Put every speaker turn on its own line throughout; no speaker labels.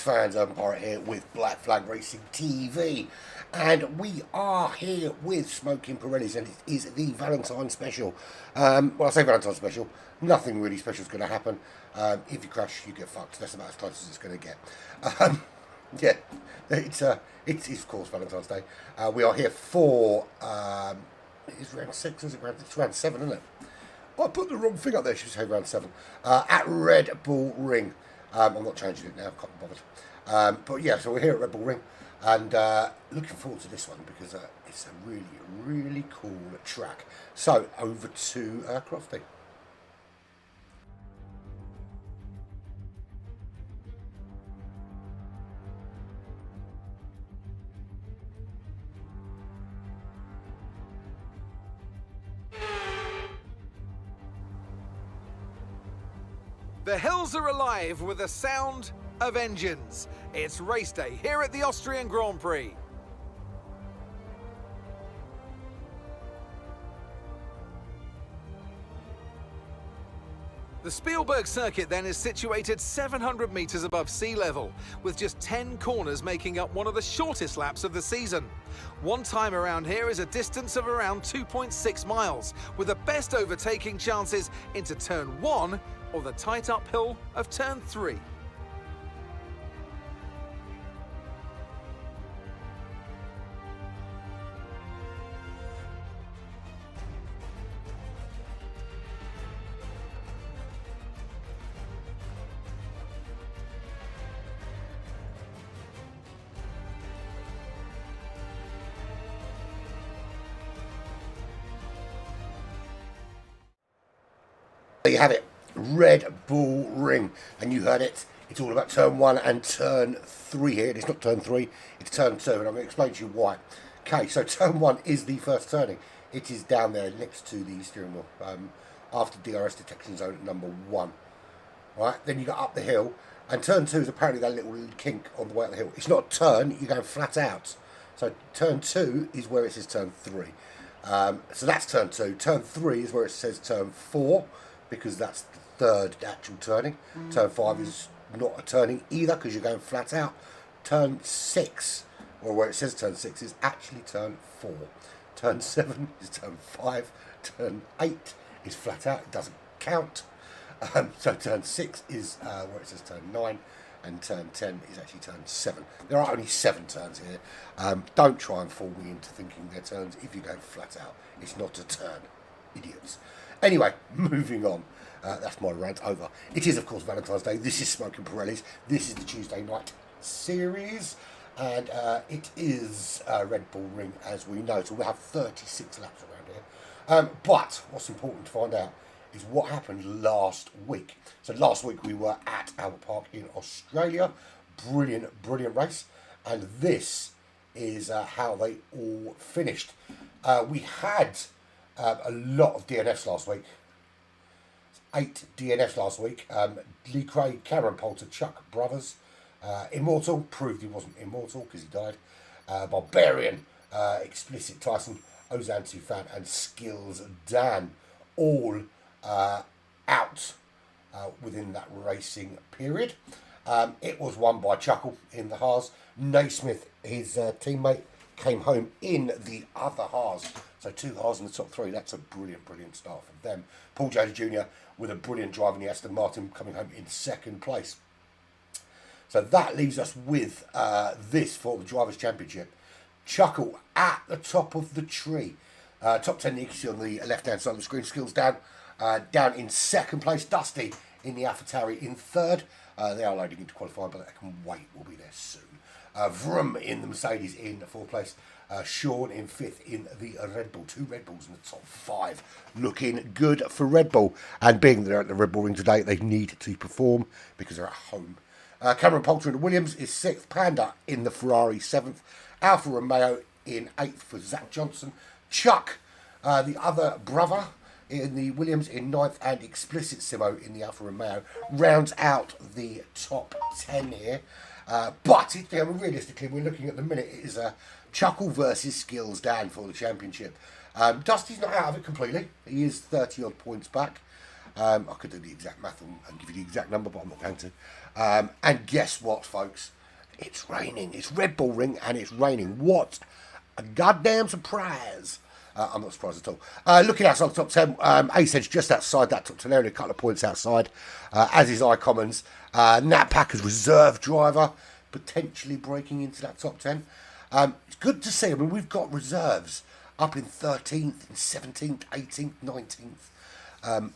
fans, Urban Pirate here with Black Flag Racing TV, and we are here with Smoking Pirellis, and it is the Valentine special. Well, I say Valentine special, nothing really special is going to happen. If you crash, you get fucked. That's about as close as it's going to get. Yeah, it's of course Valentine's Day. We are here for it's round 6, is it? It's round 7, isn't it? Oh, I put the wrong thing up there. Should say round 7 at Red Bull Ring. I'm not changing it now. Can't be bothered. But yeah, so we're here at Red Bull Ring, and looking forward to this one because it's a really, really cool track. So over to Crofty.
The hills are alive with the sound of engines. It's race day here at the Austrian Grand Prix. The Spielberg circuit then is situated 700 metres above sea level, with just 10 corners making up one of the shortest laps of the season. One time around here is a distance of around 2.6 miles, with the best overtaking chances into turn 1 or the tight uphill of turn 3.
There you have it, Red Bull Ring, and you heard it. It's all about turn 1 and turn 3 here. It's not turn 3, it's turn 2, and I'm going to explain to you why. Okay, so turn 1 is the first turning. It is down there next to the steering wheel, after DRS detection zone number 1. Right, then you go up the hill, and turn 2 is apparently that little kink on the way up the hill. It's not a turn, you're going flat out. So turn 2 is where it says turn 3. So that's turn 2. Turn 3 is where it says turn 4, because that's the third actual turning. Turn 5 is not a turning either because you're going flat out. Turn 6, or where it says turn 6, is actually turn 4. Turn 7 is turn 5. Turn 8 is flat out, it doesn't count. So turn 6 is where it says turn 9, and turn 10 is actually turn 7. There are only 7 turns here. Don't try and fool me into thinking they're turns if you're going flat out. It's not a turn, idiots. Anyway, moving on. That's my rant over. It is, of course, Valentine's Day. This is Smoking Pirellis. This is the Tuesday night series. And it is Red Bull Ring, as we know. So we'll have 36 laps around here. But what's important to find out is what happened last week. So last week we were at Albert Park in Australia. Brilliant, brilliant race. And this is how they all finished. We had a lot of DNFs last week. 8 DNFs last week. Lee Craig, Cameron Poulter, Chuck Brothers. Immortal, proved he wasn't immortal because he died. Barbarian, Explicit Tyson, Ozan Tufan, and Skills Dan. All out within that racing period. It was won by Chuckle in the Haas. Naismith, his teammate, came home in the other Haas. So 2 Haas in the top 3. That's a brilliant, brilliant start for them. Paul Jones Jr. with a brilliant drive in the Aston Martin, coming home in 2nd place. So that leaves us with this for the Drivers' Championship. Chuckle at the top of the tree. Top 10 you can see on the left-hand side of the screen. Skills down in 2nd place. Dusty in the AlphaTauri in 3rd. They are loading into qualifying, but I can wait. We'll be there soon. Vroom in the Mercedes in 4th place. Sean in 5th in the Red Bull. 2 Red Bulls in the top 5. Looking good for Red Bull. And being they're at the Red Bull Ring today, they need to perform because they're at home. Cameron Poulter in the Williams is 6th. Panda in the Ferrari 7th. Alfa Romeo in 8th for Zach Johnson. Chuck, the other brother, in the Williams in 9th, and Explicit Simo in the Alfa Romeo rounds out the top 10 here. But realistically, we're looking at the minute, it is a Chuckle versus Skills Dan for the championship. Dusty's not out of it completely. He is 30 odd points back. I could do the exact math and give you the exact number, but I'm not going to. And guess what, folks? It's raining. It's Red Bull Ring and it's raining. What a goddamn surprise. I'm not surprised at all. Looking outside the top 10, Ace Edge just outside that top 10 area, a couple of points outside, as is iCommons. Nat Packer's reserve driver, potentially breaking into that top 10. It's good to see. I mean, we've got reserves up in 13th, in 17th, 18th, 19th.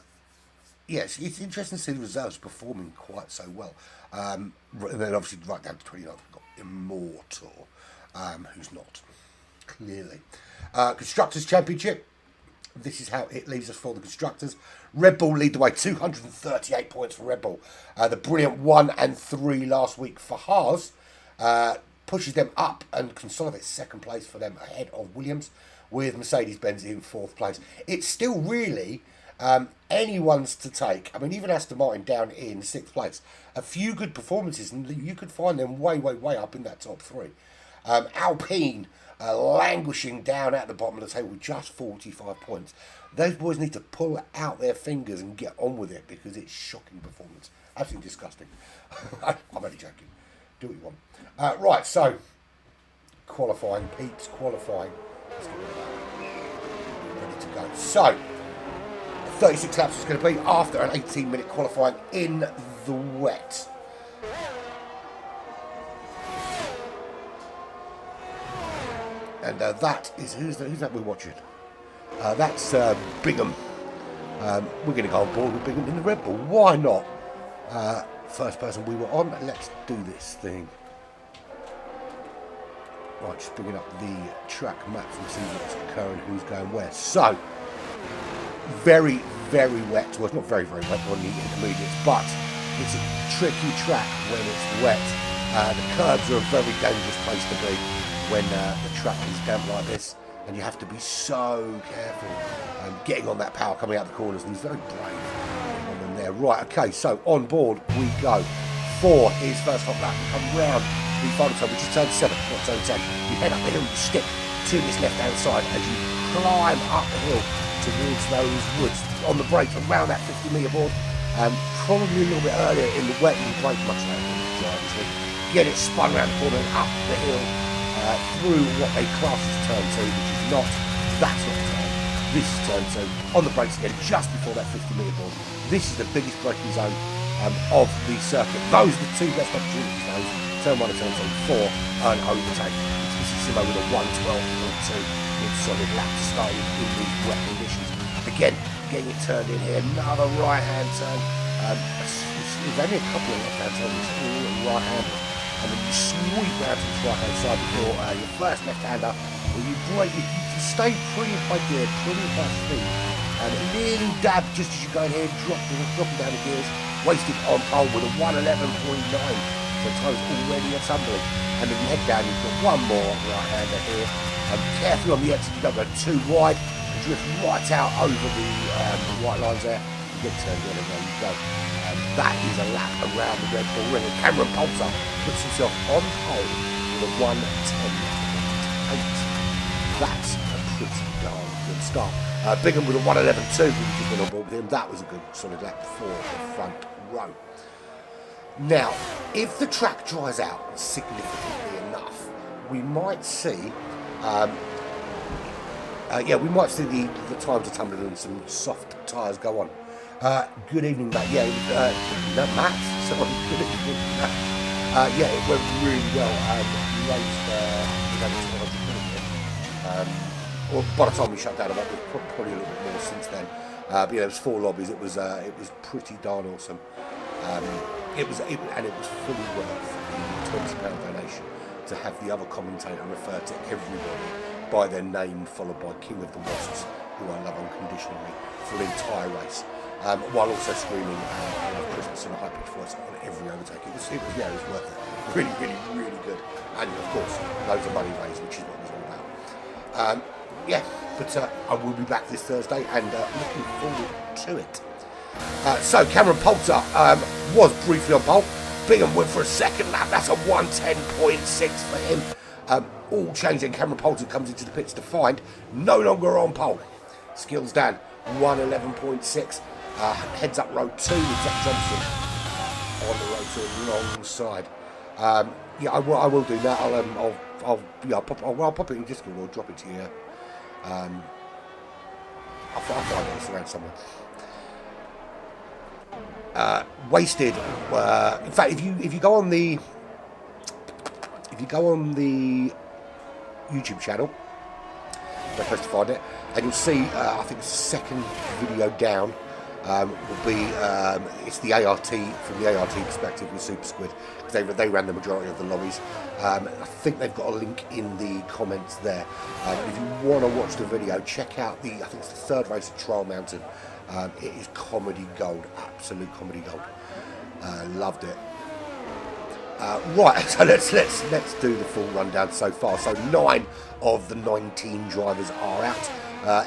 Yes, it's interesting to see the reserves performing quite so well. And then obviously right down to 29th, we've got Immortal, who's not, clearly. Constructors Championship. This is how it leaves us for the Constructors. Red Bull lead the way, 238 points for Red Bull. The brilliant 1 and 3 last week for Haas pushes them up and consolidates second place for them ahead of Williams, with Mercedes-Benz in 4th place. It's still really anyone's to take. I mean, even Aston Martin down in 6th place. A few good performances, and you could find them way, way, way up in that top 3. Alpine languishing down at the bottom of the table with just 45 points. Those boys need to pull out their fingers and get on with it, because it's shocking performance. Absolutely disgusting. I'm only joking. Do what you want. Right, so qualifying, peeps, qualifying. Let's get rid of that. Ready to go. So 36 laps is going to be after an 18-minute qualifying in the wet. And that is, who's that we're watching? That's Bingham. We're going to go on board with Bingham in the Red Bull. Why not? First person we were on. Let's do this thing. Right, just bringing up the track maps and see what's occurring, who's going where. So, very, very wet. Well, it's not very, very wet on the intermediates, but it's a tricky track when it's wet. The curbs are a very dangerous place to be when the track is damp like this, and you have to be so careful getting on that power coming out the corners, and he's very brave on them there. Right, okay, so on board we go for his first hot lap. Come round the final time, which is turn 7, not turn 10. You head up the hill, you stick to this left-hand side as you climb up the hill towards those woods. On the brakes, around that 50-metre board, probably a little bit earlier in the wet, you brake much later in the driver's league. Get it spun around the corner and up the hill, through what they class as turn 2, which is not, that's not turn. This is turn 2. On the brakes again, just before that 50-metre board. This is the biggest braking zone of the circuit. Those are the two best opportunity zones, turn 1 and turn 2, for an overtake. This is similar with a 1:12.2 with solid laps starting in these wet conditions. Again, getting it turned in here, another right-hand turn. There's only a couple of left-hand turns, it's all right-handed. And then you sweep round to the right-hand side before your first left-hander, where you brake, you stay pretty high gear, pretty high speed, and a little dab just as you go in here, dropping down the gears, wasted on pole with a 1:11.9, so time's already a tumbling. And then you head down, you've got one more right-hander here. Carefully on the exit, you don't go too wide, and drift right out over the white lines there. You get turned in and there you go. That is a lap around the Red Bull Ring. And Cameron Poulter puts himself on pole with a 1:10.8. That's a pretty darn good start. Bingham with a 1:11.2, we've just been on board with him. That was a good solid lap for the front row. Now, if the track dries out significantly enough, we might see we might see the times are tumbling and some soft tyres go on. Good evening, Matt. Yeah, Matt. Sorry, good evening, Matt. It went really well. We raced well, by the time we shut down, probably a little bit more since then. But it was 4 lobbies. It was pretty darn awesome. It was fully worth the £20 donation to have the other commentator refer to everybody by their name, followed by King of the Wasps, who I love unconditionally, for the entire race. While also screaming I love Christmas in a high-pitched voice on every overtake. It was worth it. Really, really, really good. And of course, loads of money raised, which is what it was all about. But I will be back this Thursday and looking forward to it. So Cameron Poulter was briefly on pole. Bingham went for a second lap. That's a 1:10.6 for him. All changing. Cameron Poulter comes into the pits to find no longer on pole. Skills down 1:11.6. Heads up row 2 with Zach Johnson on the row 2 alongside. Yeah, I will do that. I'll pop it in Discord or drop it to you. I'll find it around somewhere. Wasted. In fact, if you go on the YouTube channel, I'm supposed to find it, and you'll see. I think the second video down will be it's the ART from the ART perspective with Super Squid, because they ran the majority of the lobbies. I think they've got a link in the comments there. If you want to watch the video, check out I think it's the third race at Trial Mountain. It is comedy gold, absolute comedy gold. Loved it. Right, so let's do the full rundown so far. So 9 of the 19 drivers are out.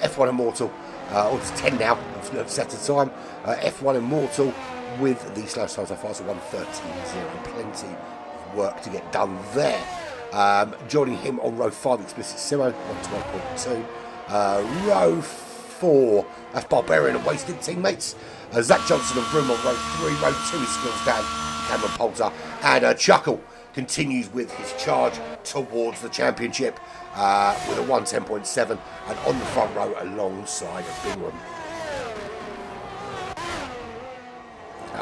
F1 Immortal, or it's 10 now, I've set a time. F1 Immortal with the slowest time so far, so 1:13.0. Plenty of work to get done there. Joining him on row 5, Explicit Simo, 1:12.2. Row 4, that's Barbarian and Wasted teammates. Zach Johnson and Vroom on row 3. Row 2 is Skills Dan, Cameron Poulter, and Chuckle continues with his charge towards the championship with a 1:10.7, and on the front row alongside Bingham. We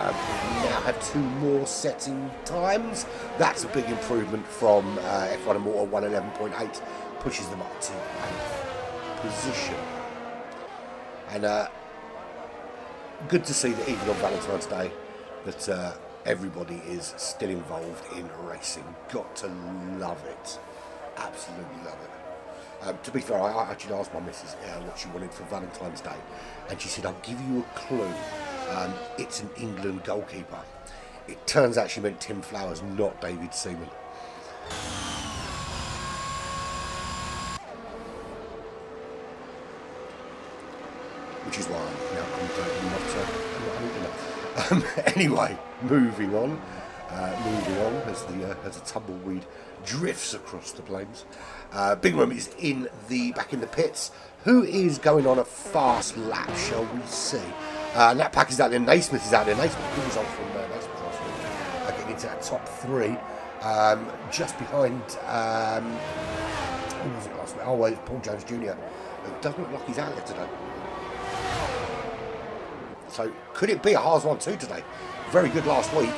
now have 2 more setting times. That's a big improvement from F1 Immortal 1:11.8, pushes them up to 8th position. And good to see that even on Valentine's Day that everybody is still involved in racing. Got to love it. Absolutely love it. To be fair, I actually asked my missus what she wanted for Valentine's Day, and she said, I'll give you a clue. It's an England goalkeeper. It turns out she meant Tim Flowers, not David Seaman. Which is why I'm now commentating not anyway, moving on as the tumbleweed drifts across the plains. Bingham is back in the pits. Who is going on a fast lap, shall we see? Nat Pack is out there, Naismith is out there. Naismith, good result from Naismith last week, getting into that top 3, just behind, who was it last week? Oh, well, it's Paul Jones Jr. It doesn't look like he's out there today. So could it be a Haas 1-2 today? Very good last week.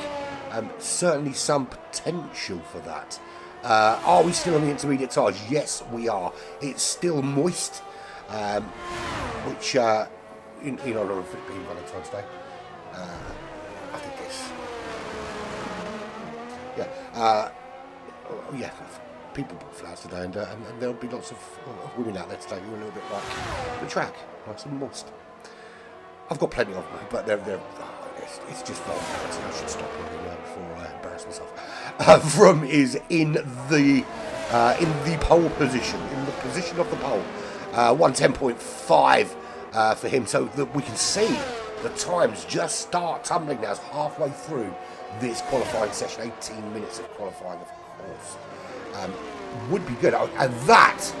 Certainly some potential for that. Are we still on the intermediate tyres? Yes, we are. It's still moist, which in honour of it being Valentine's Day, I think this. Yeah, people bought flowers today, and there'll be lots of women out there today who are a little bit like the track, nice and moist. I've got plenty of them, but it's just vulgarity. I should stop before I embarrass myself. Vroom is in the pole position, in the position of the pole. 1:10.5 for him, so that we can see the times just start tumbling now. It's halfway through this qualifying session, 18 minutes of qualifying, of course. Would be good, and that.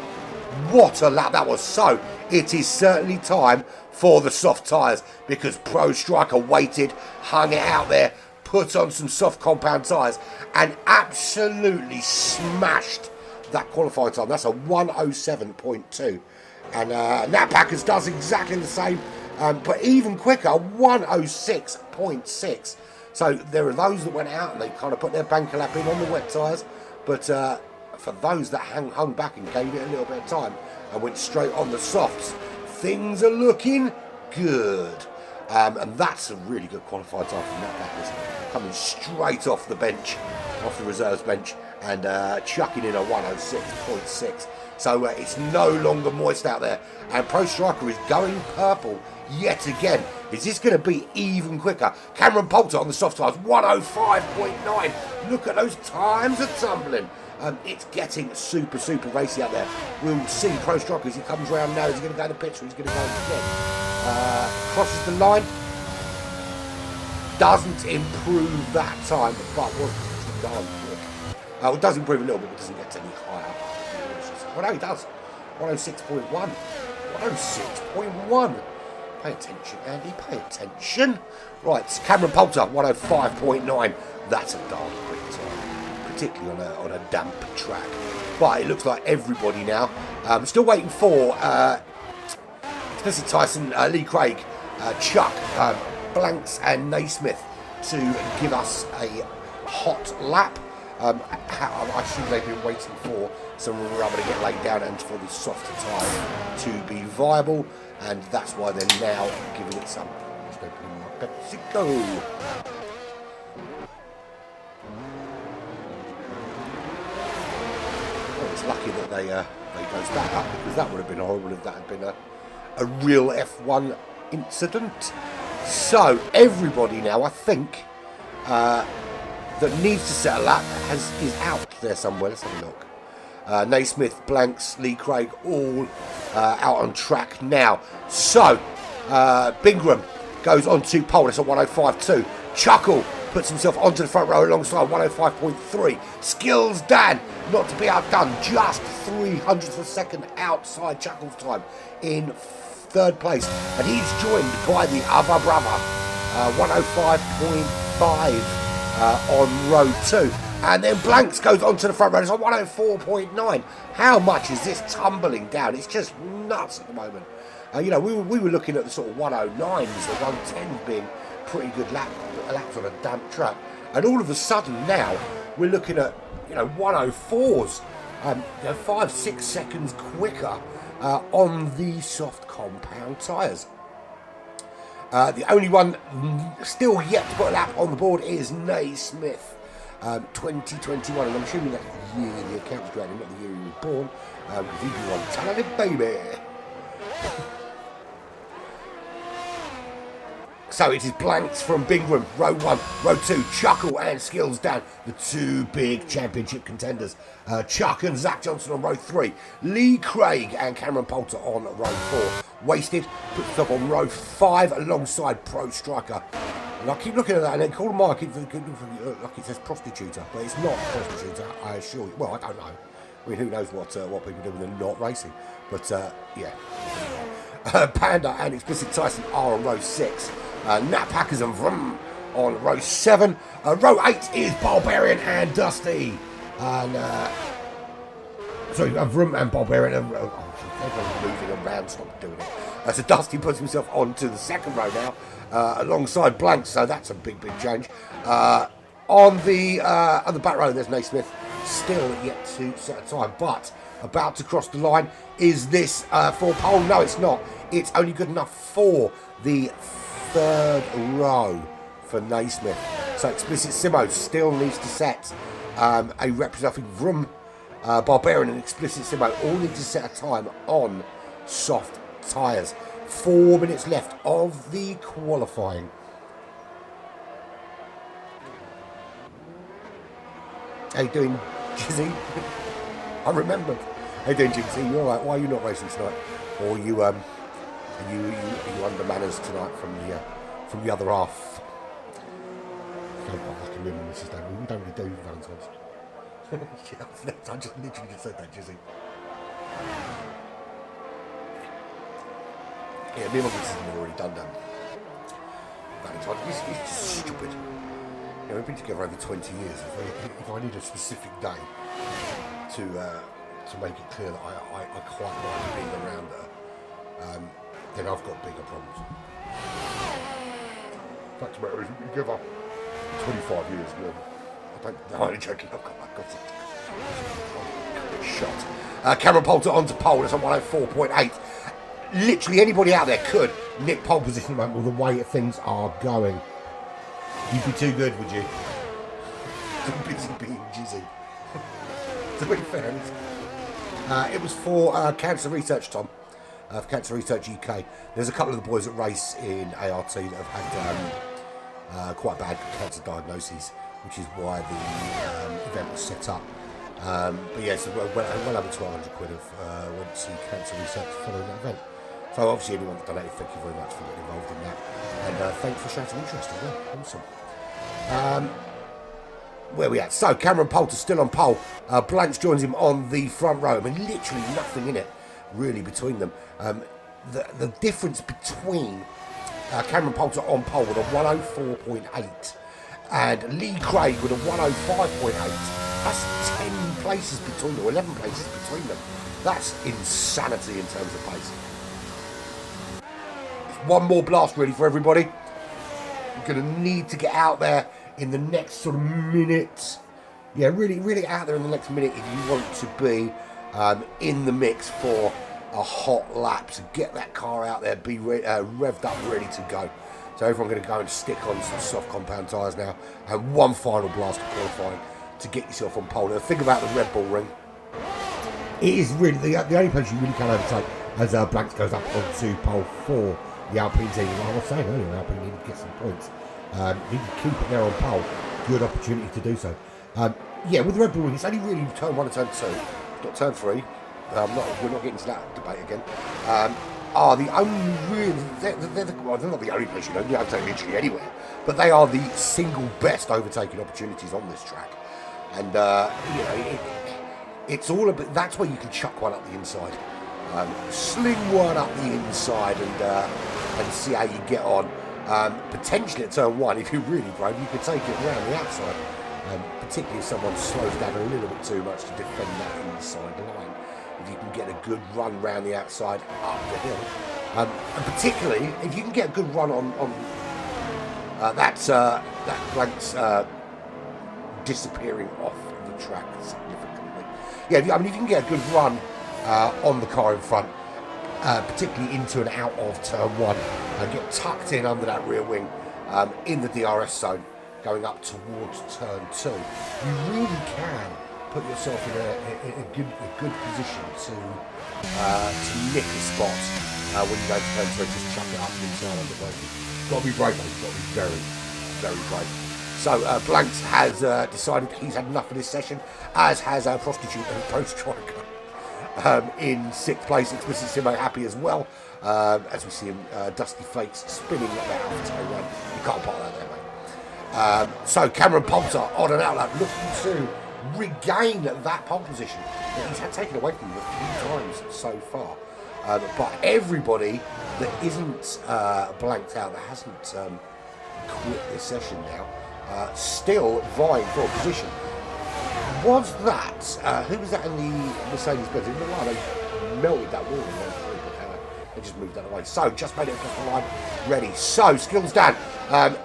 What a lap that was. So it is certainly time for the soft tyres, because Pro Striker waited, hung it out there, put on some soft compound tyres, and absolutely smashed that qualifying time. That's a 1:07.2, and Nat Packers does exactly the same, but even quicker, 1:06.6. So there are those that went out and they kind of put their banker lap in on the wet tyres, but for those that hung back and gave it a little bit of time and went straight on the softs, things are looking good. And that's a really good qualified time from Nat Packers, coming straight off the bench, off the reserves bench, and chucking in a 1:06.6. So it's no longer moist out there, and Pro Striker is going purple yet again. Is this going to be even quicker? Cameron Poulter on the soft tyres, 1:05.9. Look at those times are tumbling. It's getting super racy out there. We'll see Pro Striker as he comes round now. He's going to go to the pits, or he's going to go again. Crosses the line. Doesn't improve that time, but was darn quick. It does improve a little bit, but doesn't get any higher. Well, no, he does. 1:06.1. 1:06.1. Pay attention, Andy, pay attention. Right, Cameron Poulter, 105.9. That's a darn quick time, particularly on a damp track. But it looks like everybody now. Still waiting for Spencer Tyson, Lee Craig, Chuck, Blanks and Naismith to give us a hot lap. I assume they've been waiting for some rubber to get laid down and for the softer tyre to be viable, and that's why they're now giving it some. Just opening my PepsiCo. It's lucky that they goes back up, because that would have been horrible if that had been a real F1 incident. So everybody now, I think, that needs to set a lap is out there somewhere. Let's have a look. Naismith, Blanks, Lee Craig, all out on track now. So Bingram goes on to pole. That's a 105.2. Chuckle puts himself onto the front row alongside 105.3. Skills Dan, not to be outdone, just 300ths of a second outside Chuckle's time in third place. And he's joined by the other brother, 105.5 on row 2. And then Blanks goes onto the front row. It's on 104.9. How much is this tumbling down? It's just nuts at the moment. We were looking at the sort of 109s, the 110s being pretty good laps on a damp track, and all of a sudden now we're looking at 104s, 5-6 seconds quicker on the soft compound tyres. The only one still yet to put a lap on the board is Naismith, 2021, and I'm assuming that's the year the account's granted, not the year he was born, because he'd be one talented baby. So it is Blanks from Bingram, row 1, row 2, Chuckle and Skills Dan, the two big championship contenders. Chuck and Zach Johnson on row 3, Lee Craig and Cameron Poulter on row 4. Wasted puts himself on row 5 alongside Pro Striker. And I keep looking at that and then call Mark like it says prostituter, but it's not prostituter, I assure you. Well, I don't know. I mean, who knows what people do when they're not racing. But, yeah. Panda and Explicit Tyson are on row 6. Nat Packers and Vroom on row 7. Row 8 is Barbarian and Dusty. And, Vroom and Barbarian. Everyone's moving around, stop doing it. So Dusty puts himself onto the second row now, alongside Blanks, so that's a big change. On the back row, there's Naismith, still yet to set a time, but about to cross the line. Is this for pole? No, it's not. It's only good enough for the third row for Naismith. So Explicit Simo still needs to set a representing Vroom, Barbarian and Explicit Simo all need to set a time on soft tyres. 4 minutes left of the qualifying. How you doing, Jizzy? I remembered. How you doing, Jizzy? You alright? Why are you not racing tonight? Or are you under manners tonight from the other half? I can remember Mrs. Daniel. We don't really do Valentine's. I just literally just said that, Jizzy. Yeah, me and my missus have already done that. Valentine's. It's just stupid. We've been together over 20 years. If I need a specific day to make it clear that I quite like being around her, then I've got bigger problems. Fact of the matter is, we've been together 25 years now. I'm only joking. I've got it. Shot. Cameron Poulter onto pole. That's on 104.8. Literally anybody out there could nick pole position with the way things are going. You'd be too good, would you? Too busy being Jizzy. To be fair, it was for Cancer Research, Tom, for Cancer Research UK. There's a couple of the boys that race in ART that have had quite bad cancer diagnoses, which is why the event was set up. But yes, well over 1,200 quid went to Cancer Research following that event. So obviously anyone that donated, thank you very much for getting involved in that. And thanks for showing interest as well. Awesome. Where are we at? So Cameron Poulter still on pole. Blanks joins him on the front row. I mean, literally nothing in it really between them. the difference between Cameron Poulter on pole with a 104.8 and Lee Craig with a 105.8. That's 10 places between them, 11 places between them. That's insanity in terms of pace. One more blast really for everybody. You're going to need to get out there in the next sort of minute. Yeah, really out there in the next minute if you want to be in the mix for a hot lap. So get that car out there, be revved up, ready to go. So everyone going to go and stick on some soft compound tyres now. And one final blast of qualifying to get yourself on pole. Now think about the Red Bull ring. It is really the only place you really can overtake as Blanks goes up onto pole 4. The Alpine team, like I was saying earlier, Alpine need to get some points. Need to keep it there on pole. Good opportunity to do so. Yeah, with the Red Bull ring, it's only really turn 1 and turn 2. It's not turn 3. We're not getting to that debate again. Are the only really, they're not the only place you know, you have to take literally anywhere, but they are the single best overtaking opportunities on this track. And, you know, it's all a bit, that's where you can chuck one up the inside. Sling one up the inside and see how you get on. Potentially at turn 1, if you're really brave, you could take it around the outside. Particularly if someone slows down a little bit too much to defend that inside line. If you can get a good run round the outside up the hill. And particularly if you can get a good run on that Blank's disappearing off the track significantly. Yeah, I mean if you can get a good run on the car in front, particularly into and out of turn 1, and get tucked in under that rear wing in the DRS zone going up towards turn 2, you really can put yourself in a good position to nick a spot when you go to turn 2 and just chuck it up inside on the braking. Got to be brave, mate. Got to be very brave. So Blanks has decided he's had enough of this session, as has our prostitute and pro striker. In 6th place, Explicit Simo happy as well, as we see him dusty fakes spinning like that off the run. You can't park that there, mate. So Cameron Poulter on an outlet looking to regain that pole position that he's had taken away from him 3 times so far. But everybody that isn't blanked out, that hasn't quit this session now, still vying for a position. Was that, who was that in the Mercedes-Benz? In the line, they melted that wall in 1-3, but they just moved that away. So, just made it across the line, ready. So, Skills Dan,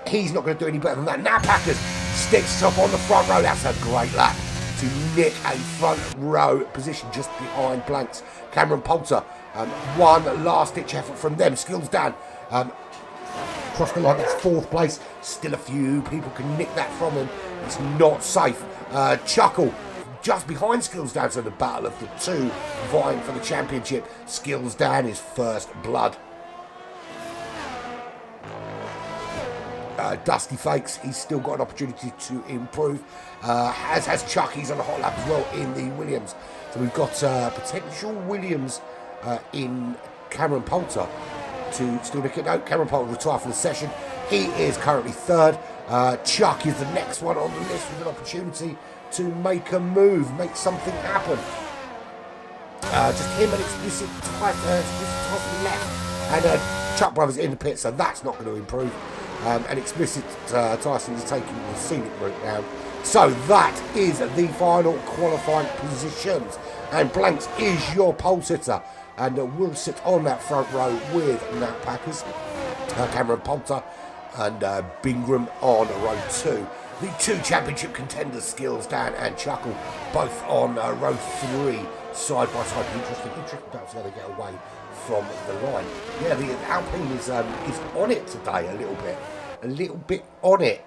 he's not going to do any better than that. Now Packers sticks up on the front row. That's a great lap to nick a front row position just behind Blanks. Cameron Poulter, one last-ditch effort from them. Skills Dan, across the line, that's 4th place. Still a few people can nick that from him. It's not safe. Chuckle just behind Skills Dan, so the battle of the 2 vying for the championship. Skills Dan is first blood. Dusty Fakes, he's still got an opportunity to improve, as has Chuck. He's on a hot lap as well in the Williams. So we've got potential Williams in Cameron Poulter to still nick it. No, Cameron Poulter retire from the session. He is currently 3rd. Chuck is the next one on the list with an opportunity to make a move, make something happen. Just him and Explicit Tyson left, and Chuck Brothers in the pit, so that's not going to improve. And Explicit Tyson is taking the scenic route now. So that is the final qualifying positions, and Blanks is your pole sitter, and will sit on that front row with Nat Packers, Cameron Poulter, and Bingram on row 2. The 2 championship contenders, Skills Dan and Chuckle, both on row 3, side by side. Interesting about how they get away from the line. Yeah, the Alpine is on it today a little bit on it.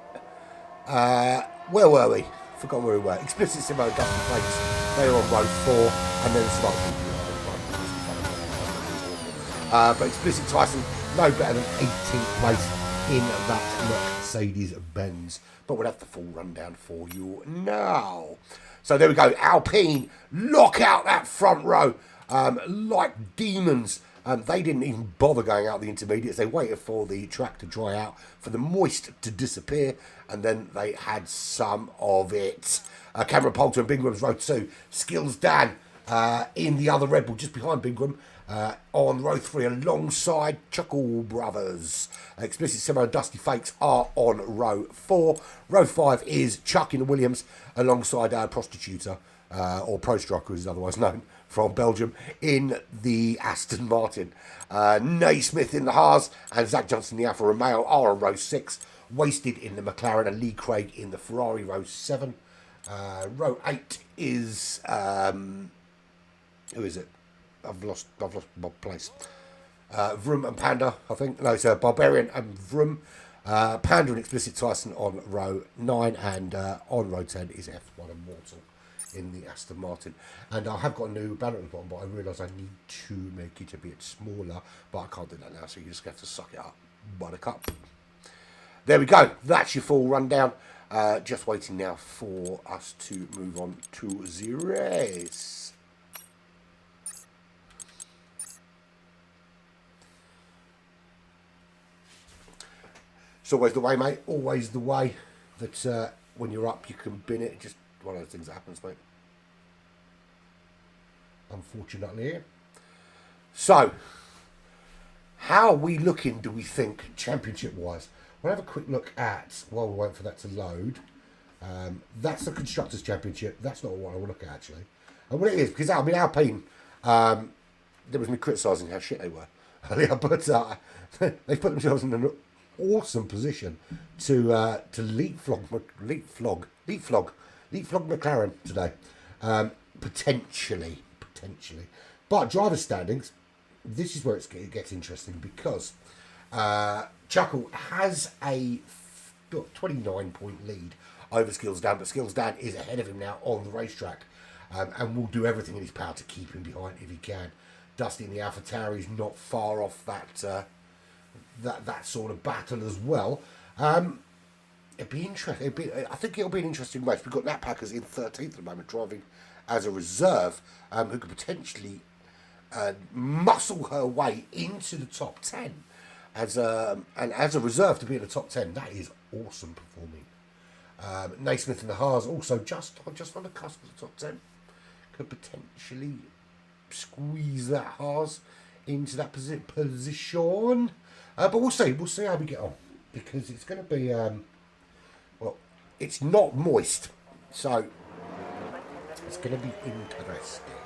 Where were we? Forgot where we were. Explicit Simo, Dusty Fakes, they were on row 4, and then some other people. But Explicit Tyson, no better than 18th place in that Mercedes-Benz. But we'll have the full rundown for you now. So there we go. Alpine lock out that front row like demons. They didn't even bother going out the intermediates. They waited for the track to dry out, for the moist to disappear, and then they had some of it. Cameron Poulter and Bingram's row 2. Skills Dan in the other Red Bull just behind Bingram. On row 3 alongside Chuckle Brothers. Explicit Simo and Dusty Fakes are on row 4. Row 5 is Chuck in the Williams alongside Prostituter, or Pro Striker as is otherwise known, from Belgium in the Aston Martin. Naismith in the Haas and Zach Johnson in the Alfa Romeo are on row 6. Wasted in the McLaren and Lee Craig in the Ferrari, row 7. Row 8 is... who is it? I've lost my place. Vroom and Panda, I think. No, it's Barbarian and Vroom. Panda and Explicit Tyson on row 9, and on row 10 is F1 and Mortal in the Aston Martin. And I have got a new banner at the bottom, but I realise I need to make it a bit smaller, but I can't do that now, so you just have to suck it up. Buttercup. There we go. That's your full rundown. Just waiting now for us to move on to the race. It's always the way, mate. Always the way that when you're up, you can bin it. Just one of those things that happens, mate. Unfortunately. So, how are we looking, do we think, championship-wise? We'll have a quick look at, while we're waiting for that to load, that's the Constructors' Championship. That's not what I want to look at, actually. And what it is, because, I mean, Alpine, there was me criticising how shit they were earlier, but they put themselves in an awesome position to leapfrog McLaren today, potentially. But driver standings, this is where it gets interesting, because Chuckle has a 29-point lead over Skills Dan, but Skills Dan is ahead of him now on the racetrack, and will do everything in his power to keep him behind if he can. Dusty in the AlphaTauri is not far off that sort of battle as well. It'd be interesting. I think it'll be an interesting race. We've got Nat Packers in 13th at the moment, driving as a reserve, who could potentially muscle her way into the top 10 as a reserve to be in the top 10. That is awesome performing. Naismith and the Haas also just on the cusp of the top 10. Could potentially squeeze that Haas into that position. But we'll see. We'll see how we get on, because it's going to be well, it's not moist, so it's going to be interesting.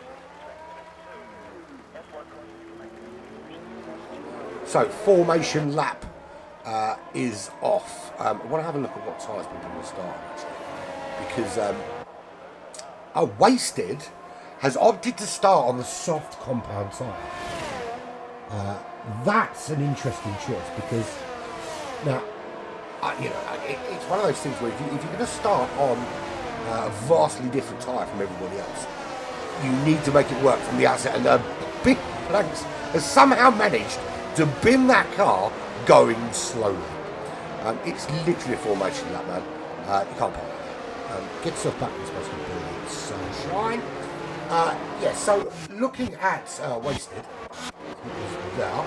So formation lap is off. I want to have a look at what tyres we're going to start, actually, because Wasted has opted to start on the soft compound tyre. That's an interesting choice, because now, it's one of those things where if you're going to start on a vastly different tyre from everybody else, you need to make it work from the outset. And Big Planks has somehow managed to bin that car going slowly. It's literally a formation lap, man. You can't park that. Get yourself back in supposed to be sunshine. So looking at Wasted, there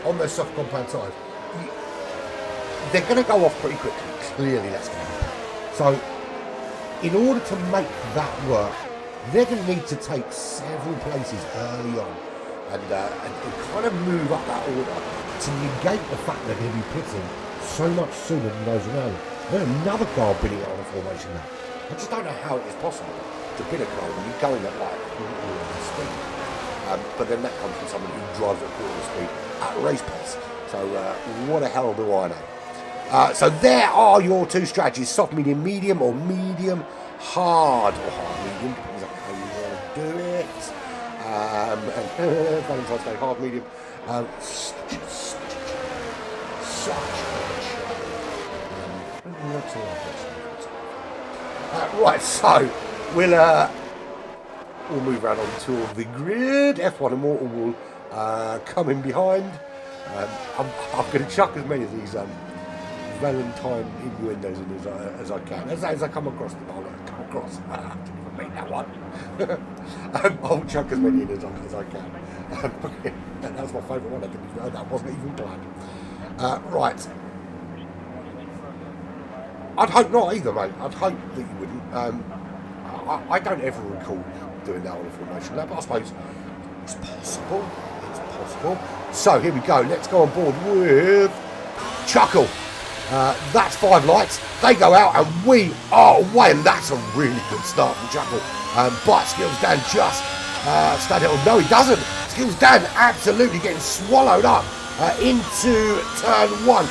on their soft compound tyres, they're going to go off pretty quickly. Clearly, that's going to happen. So, in order to make that work, they're going to need to take several places early on and kind of move up that order to negate the fact they're going to be pitting so much sooner than those around them. Then another car bidding it on a formation lap. I just don't know how it is possible to bid a car when you're going at like quarter speed. But then that comes from someone who drives at quarter speed at race pace. So what the hell do I know? So there are your two strategies: soft, medium, medium, or medium, hard, or hard, medium, depends on how you want to do it. And Valentine's Day, hard, medium. Right, so we'll move around onto the grid. F1 Immortal will come in behind. I'm going to chuck as many of these Valentine innuendos in as I can. As I come across them, I'll come across. I didn't even make that one. I'll chuck as many in as I can. That was my favourite one. I didn't even know that wasn't even planned. Right. I'd hope not either, mate. I'd hope that you wouldn't. I don't ever recall doing that on a formation lap, but I suppose it's possible. It's possible. So here we go. Let's go on board with Chuckle. That's 5 lights. They go out and we are away, and that's a really good start from Chuckle. But Skills Dan just stayed it. No, he doesn't. Skills Dan absolutely getting swallowed up into turn 1.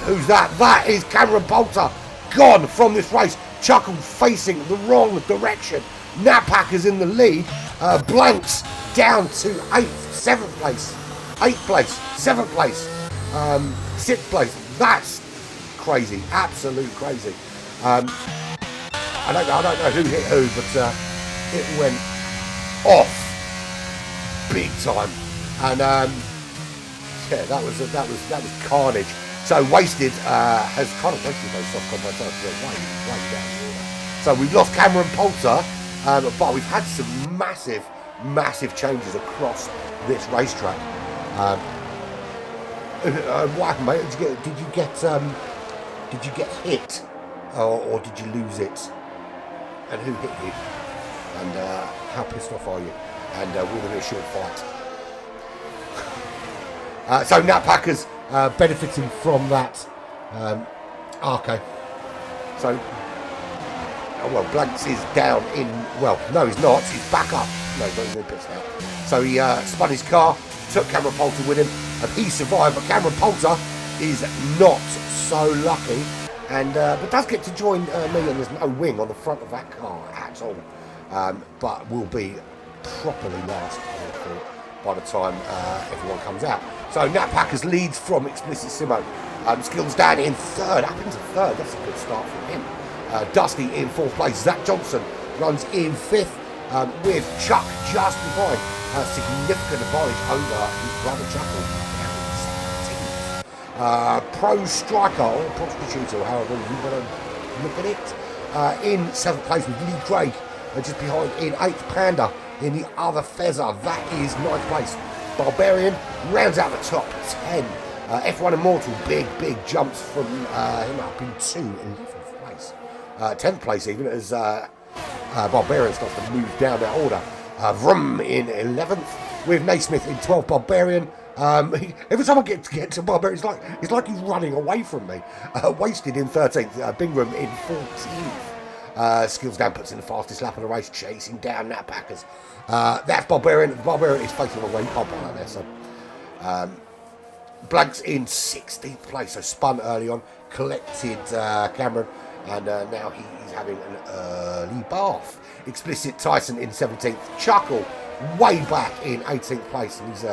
Who's that? That is Cameron Poulter, gone from this race. Chuckle facing the wrong direction. Napackers in the lead. Blanks down to 8th, 7th place, 8th place, 7th place, 6th place. That's crazy, absolute crazy. I don't know who hit who, but it went off big time, and yeah, that was carnage. So Wasted has kind of wasted those soft combat tires. They're way down the order. So we've lost Cameron Poulter, but we've had some massive changes across this racetrack. What happened, mate? Did you get hit, or did you lose it? And who hit you? And how pissed off are you? And will there be a short fight? So Napackers benefiting from that. Okay. So, well, Blanks is down in. Well, no, he's not. He's back up. No, he's not even pissed out. So he spun his car, took Cameron Poulter with him, and he survived. But Cameron Poulter is not so lucky, and but does get to join me. And there's no wing on the front of that car at all. But will be properly last by the time everyone comes out. So Napackers leads from Explicit Simo. Skills Dan in 3rd, up into 3rd. That's a good start from him. Dusty in 4th place. Zach Johnson runs in 5th, with Chuck just behind. Significant advantage over his brother Chuckle. Pro Striker, or Prostitute, or however you want to look at it. In 7th place with Lee Craig, just behind in 8th. Panda in the other Fezzer. That is 9th place. Barbarian rounds out the top 10. F1 Immortal, big jumps from him up into 11th place. 10th place even, as Barbarian starts to move down that order. Vroom in 11th, with Naismith in 12th. Barbarian, every time I get to Barbarian, it's like he's running away from me. Wasted in 13th, Bingham in 14th. Skills Dan puts in the fastest lap of the race, chasing down Napackers. That's Barbarian. Barbarian is facing away. You can't put that there, so. Blanks in 16th place, so spun early on, collected Cameron, and now he's having an early bath. Explicit Tyson in 17th. Chuckle way back in 18th place, and he's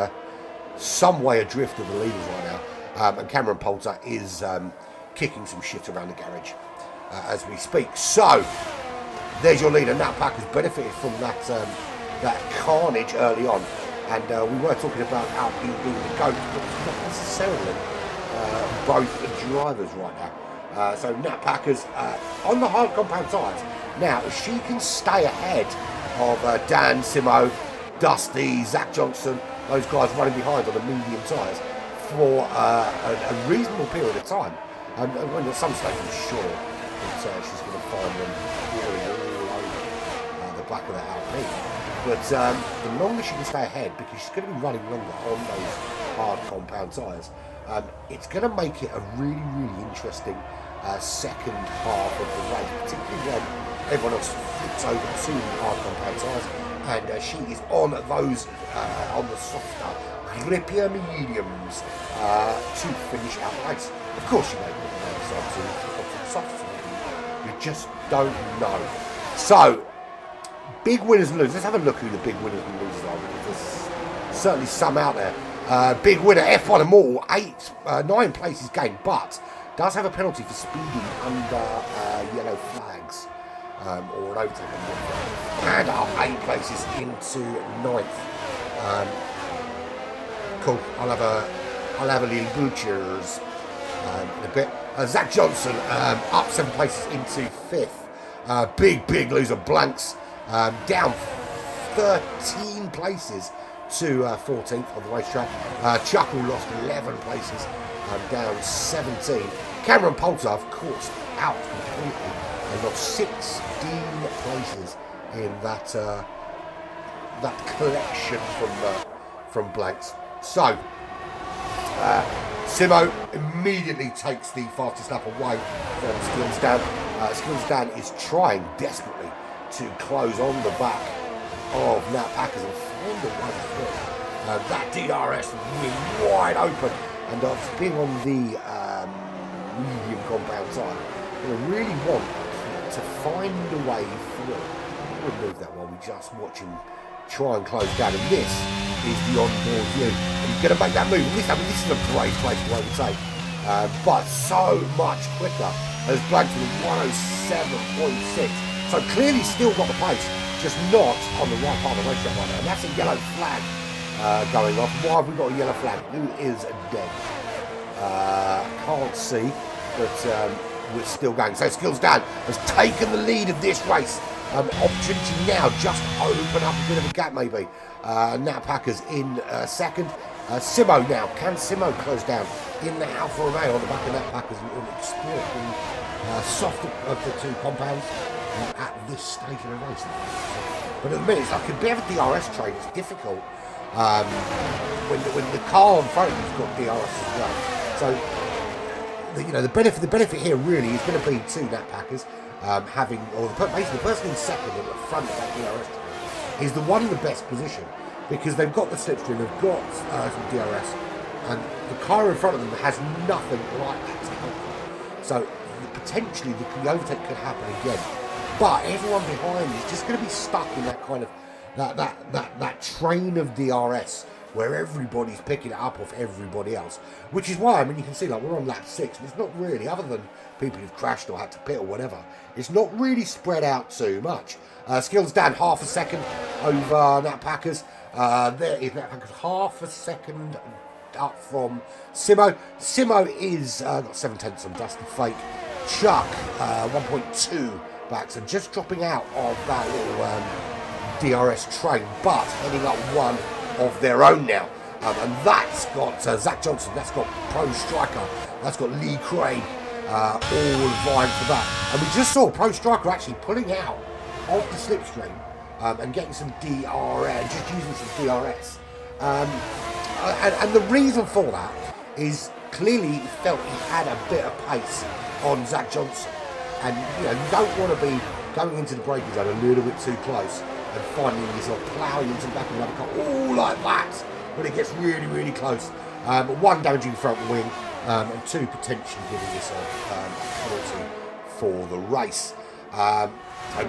some way adrift of the leaders right now. And Cameron Poulter is kicking some shit around the garage as we speak. So there's your leader. Napackers benefited from that carnage early on. And we were talking about Alpine being the GOAT, but not necessarily both drivers right now. So Napackers on the hard compound tyres. Now, if she can stay ahead of Dan, Simo, Dusty, Zach Johnson, those guys running behind on the medium tyres for a reasonable period of time, and when at some stage I'm sure that she's going to find them all over the back of the Alpine. But the longer she can stay ahead, because she's going to be running longer on those hard compound tyres, it's going to make it a really interesting second half of the race, particularly when everyone else flips over to hard compound tyres, and she is on those, on the softer, grippier mediums to finish out the race. Of course, you may decide to softer. You just don't know. So, big winners and losers. Let's have a look who the big winners and losers are, because there's certainly some out there. Big winner, F1 Immortal, 9 places gained, but does have a penalty for speeding under yellow flags, or an overtake. And up 8 places into 9th. Cool. I'll have a little butchers in a bit. Zach Johnson up 7 places into 5th. Big loser, Blanks. Down 13 places to 14th on the racetrack. Chuckle lost 11 places, down 17. Cameron Poulter, of course, out completely and lost 16 places in that collection from blanks. So, Simo immediately takes the fastest lap away from Skillsdan. Skillsdan is trying desperately to close on the back of Nat Packers and find a way through. That DRS really wide open, and being on the medium compound side, I really want to find a way through. I'll remove that while we just watch him try and close down, and this is the onboard view, and he's going to make that move. This is a great place to overtake, but so much quicker as blanked with 107.6. So clearly still got the pace, just not on the right part of the racetrack right now. And that's a yellow flag going off. Why have we got a yellow flag? Who is dead? Can't see, but we're still going. So Skillsdan has taken the lead of this race. Opportunity now just open up a bit of a gap maybe. Nat Packers in second. Simo now. Can Simo close down in the Alfa Romeo on the back of Nat Packers and exploit the soft of the two compounds at this stage of the race? But at the minute, it's like a bit of a DRS trade. It's difficult when the car in front of you's got DRS as well. So the benefit here really is going to be to Nat Packers. Basically the person in second at the front of that DRS train is the one in the best position, because they've got the slipstream, they've got some DRS, and the car in front of them has nothing like that to help them. So potentially the overtake could happen again, but everyone behind is just going to be stuck in that kind of that train of DRS where everybody's picking it up off everybody else, which is why, I mean, you can see like we're on lap 6, and it's not really, other than people who've crashed or had to pit or whatever, it's not really spread out too much. Skillsdan half a second over Nat Packers. There is Nat Packers half a second up from Simo. Simo is got 7/10 on Dusty Fake. Chuck 1.2 back, so just dropping out of that little DRS train, but heading up one of their own now, and that's got Zach Johnson, that's got Pro Striker, that's got Lee Craig, all vying for that. And we just saw Pro Striker actually pulling out of the slipstream and getting some DRS, just using some DRS. And the reason for that is clearly he felt he had a bit of pace on Zach Johnson, and you don't want to be going into the braking zone a little bit too close and finding yourself ploughing into the back of another car, all like that, when it gets really, really close. One, damaging front wing, and two, potentially giving yourself a penalty for the race. And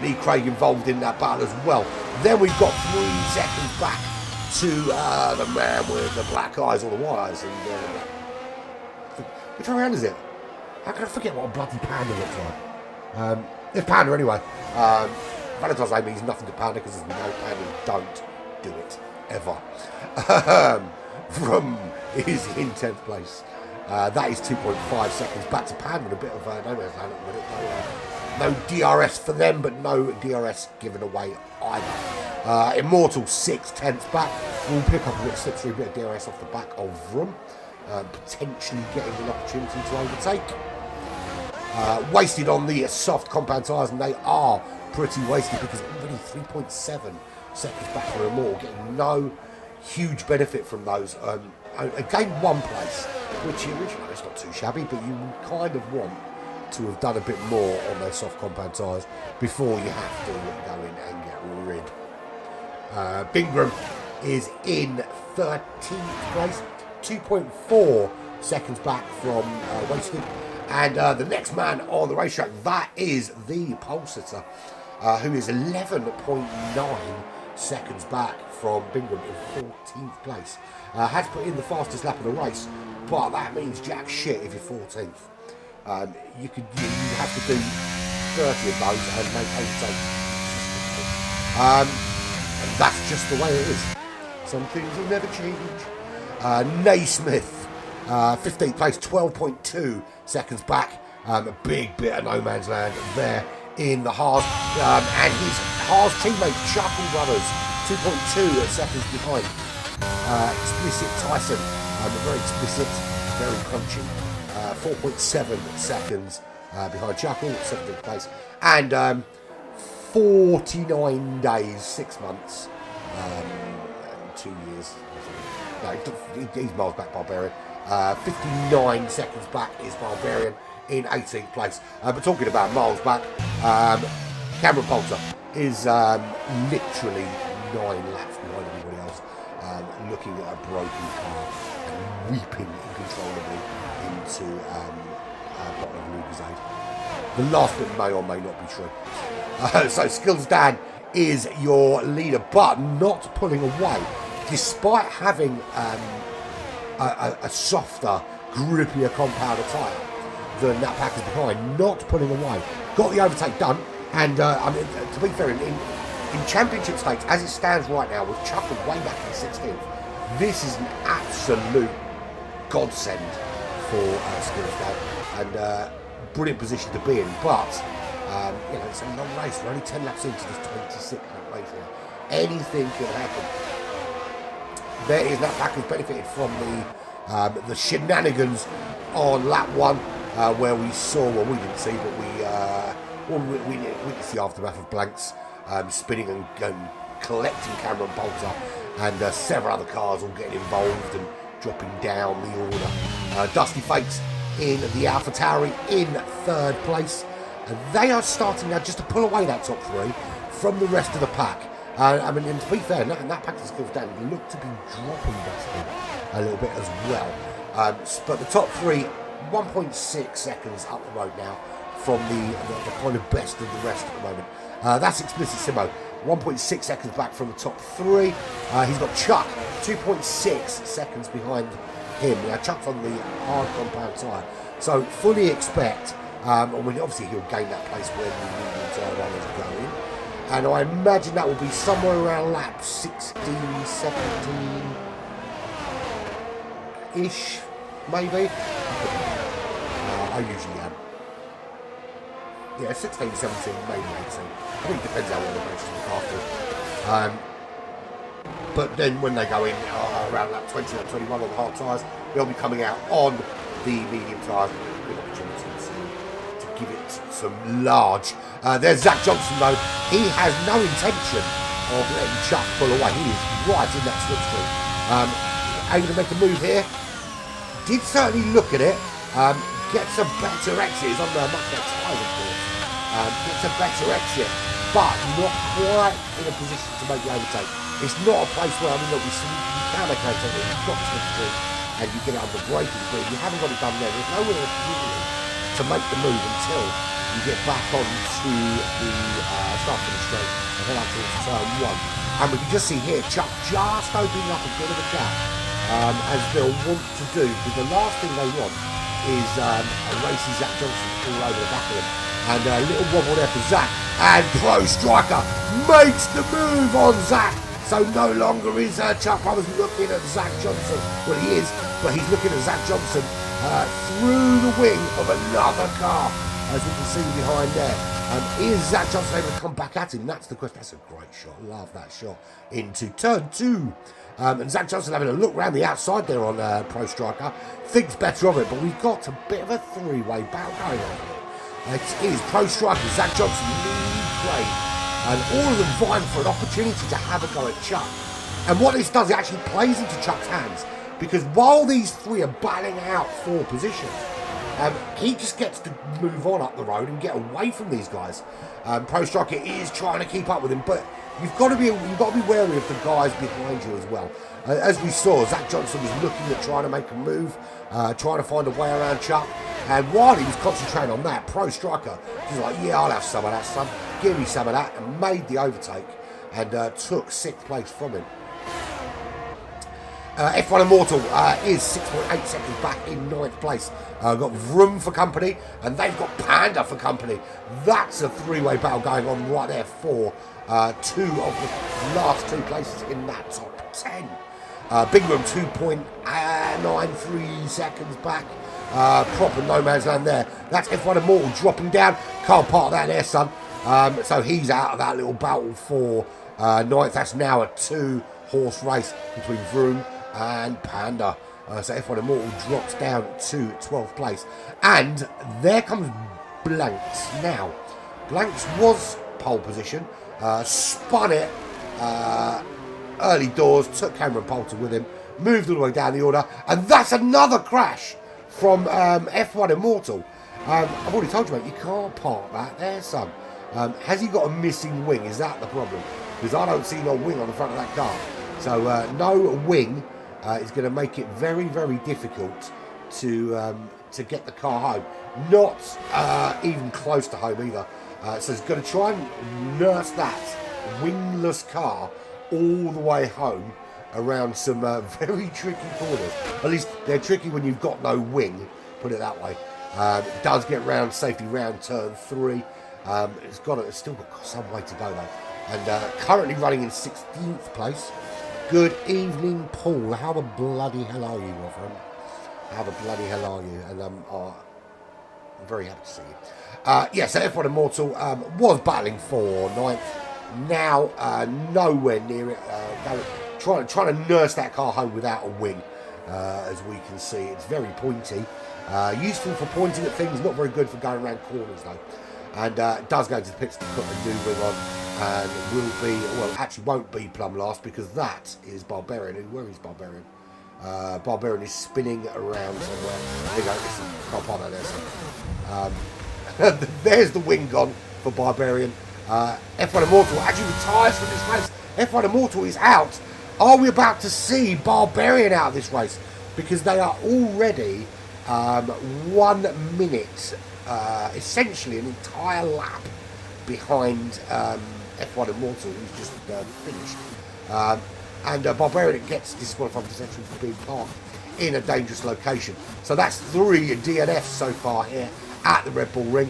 Lee Craig involved in that battle as well. Then we've got 3 seconds back to the man with the black eyes or the white eyes. And, which way around is it? How can I forget what a bloody panda looks like? It's panda anyway. Valentine's Day means nothing to panda because there's no panda. Don't do it ever. Vroom is in 10th place. That is 2.5 seconds back to panda with a bit of no man's land at the minute. No DRS for them, but no DRS given away either. Immortal 6/10 back. We'll pick up a bit of slipstream, a bit of DRS off the back of Vroom, potentially getting an opportunity to overtake. Wasted on the soft compound tyres, and they are pretty wasted because already 3.7 seconds back for Immortal, getting no huge benefit from those. Gained 1 place, which it's not too shabby, but you kind of want to have done a bit more on those soft compound tyres before you have to go in and get rid. Bingram is in 13th place, 2.4 seconds back from wasted. And the next man on the racetrack, that is the pole sitter, who is 11.9 seconds back from Bingham in 14th place. Has put in the fastest lap of the race, but that means jack shit if you're 14th. You have to do 30 of those and make overtake. And that's just the way it is. Some things will never change. Naismith, 15th place, 12.2 seconds back. A big bit of no man's land there in the Haas. And his Haas teammate, Chuckle Brothers, 2.2 seconds behind. Explicit Tyson, very explicit, very crunchy. 4.7 seconds behind Chuckle, 17th place. And 49 days, 6 months, and 2 years. no, he's miles back, Barbarian. 59 seconds back is Barbarian in 18th place. But talking about miles back, Cameron Poulter is literally 9 laps behind everybody else, looking at a broken car and weeping uncontrollably into bottom of Lucasade. The last bit may or may not be true. So Skills Dan is your leader, but not pulling away, despite having a softer, grippier compounder tyre than that pack is behind. Not pulling away, got the overtake done, and I mean, to be fair, in championship stakes as it stands right now, with Chuck way back in 16th, this is an absolute godsend for Skills Dan, and brilliant position to be in. But you know, it's a long race. We're only 10 laps into this 26 lap race now. Anything could happen. There is that package benefited from the shenanigans on lap 1, where we saw, well, we didn't see, but we witnessed the aftermath of Blanks spinning and collecting Cameron Poulter, and several other cars all getting involved and dropping down the order. Dusty Fakes in the AlphaTauri in 3rd place. And they are starting now just to pull away that top 3 from the rest of the pack. I mean, and to be fair, that pack of Skills Dan looked to be dropping Dusty a little bit as well. But the top 3, 1.6 seconds up the road now from the kind of best of the rest at the moment. That's Explicit Simo, 1.6 seconds back from the top 3. He's got Chuck, 2.6 seconds behind him. Now, Chuck's on the hard compound tyre, so fully expect, obviously he'll gain that place when the medium tyre runners go in. And I imagine that will be somewhere around lap 16, 17-ish, maybe. I usually am. Yeah, 16, 17, maybe 18. I think it depends how well the race look after. But then when they go in around lap 20 or 21 on the hard tyres, they'll be coming out on the medium tyres. Good opportunity to give it some large. There's Zach Johnson though. He has no intention of letting Chuck pull away. He is right in that slipstream. Able to make a move here. Did certainly look at it. Gets a better exit. He's on the much better tyres, of course. Gets a better exit, but not quite in a position to make the overtake. It's not a place where, I mean, look, you can make an overtake. You've got the slipstream and you get it under braking, but if you haven't got it done there, there's nowhere to make the move until you get back onto the start of the straight and head up towards turn 1. And we can just see here Chuck just opening up a bit of a gap, as they'll want to do, because the last thing they want is a racy Zach Johnson all over the back of him. And a little wobble there for Zach, and Pro Striker makes the move on Zach. So no longer is Chuck Brothers looking at Zach Johnson. Well, he is, but he's looking at Zach Johnson through the wing of another car, as we can see behind there. Is Zach Johnson able to come back at him? That's the question. That's a great shot. Love that shot into turn 2. And Zach Johnson having a look around the outside there on Pro Striker. Thinks better of it, but we've got a bit of a 3-way battle going on here. It is Pro Striker, Zach Johnson, lead play, and all of them vying for an opportunity to have a go at Chuck. And what this does, it actually plays into Chuck's hands, because while these 3 are battling out for position, he just gets to move on up the road and get away from these guys. Pro Striker is trying to keep up with him, but you've got to be wary of the guys behind you as well. As we saw, Zach Johnson was looking at trying to make a move, trying to find a way around Chuck. And while he was concentrating on that, Pro Striker was like, yeah, I'll have some of that, son. Give me some of that. And made the overtake and took 6th place from him. F1 Immortal is 6.8 seconds back in 9th place. Got Vroom for company, and they've got Panda for company. That's a 3-way battle going on right there for 2 of the last 2 places in that top 10. Big Room 2.93 seconds back. Proper no man's land there. That's F1 Immortal dropping down. Can't part of that there, son. So he's out of that little battle for 9th. That's now a 2-horse race between Vroom and Panda. So F1 Immortal drops down to 12th place. And there comes Blanks. Now, Blanks was pole position. Spun it early doors, took Cameron Poulter with him, moved all the way down the order, and that's another crash from F1 Immortal. I've already told you, mate, you can't park that there, son. Has he got a missing wing? Is that the problem? Because I don't see no wing on the front of that car. So no wing is going to make it very, very difficult to get the car home. Not even close to home either. So he's going to try and nurse that wingless car all the way home around some very tricky corners. At least they're tricky when you've got no wing, put it that way. It does get round safety round turn 3. It's still got some way to go though. And currently running in 16th place. Good evening, Paul. How the bloody hell are you, my friend? How the bloody hell are you? And I'm very happy to see you. Yeah, so F1 Immortal was battling for 9th. Now nowhere near it. Trying to nurse that car home without a wing, as we can see. It's very pointy. Useful for pointing at things, not very good for going around corners though. And does go to the pits to put a new wing on, and will be, well, actually won't be plumb last, because that is Barbarian. Where is Barbarian? Barbarian is spinning around somewhere. There you go. Can't park that there. So. There's the wing gone for Barbarian. F1 Immortal actually retires from this race. F1 Immortal is out. Are we about to see Barbarian out of this race? Because they are already 1 minute, essentially an entire lap behind F1 Immortal, who's just finished. And Barbarian gets disqualified essentially for being parked in a dangerous location. So that's 3 DNFs so far here at the Red Bull Ring.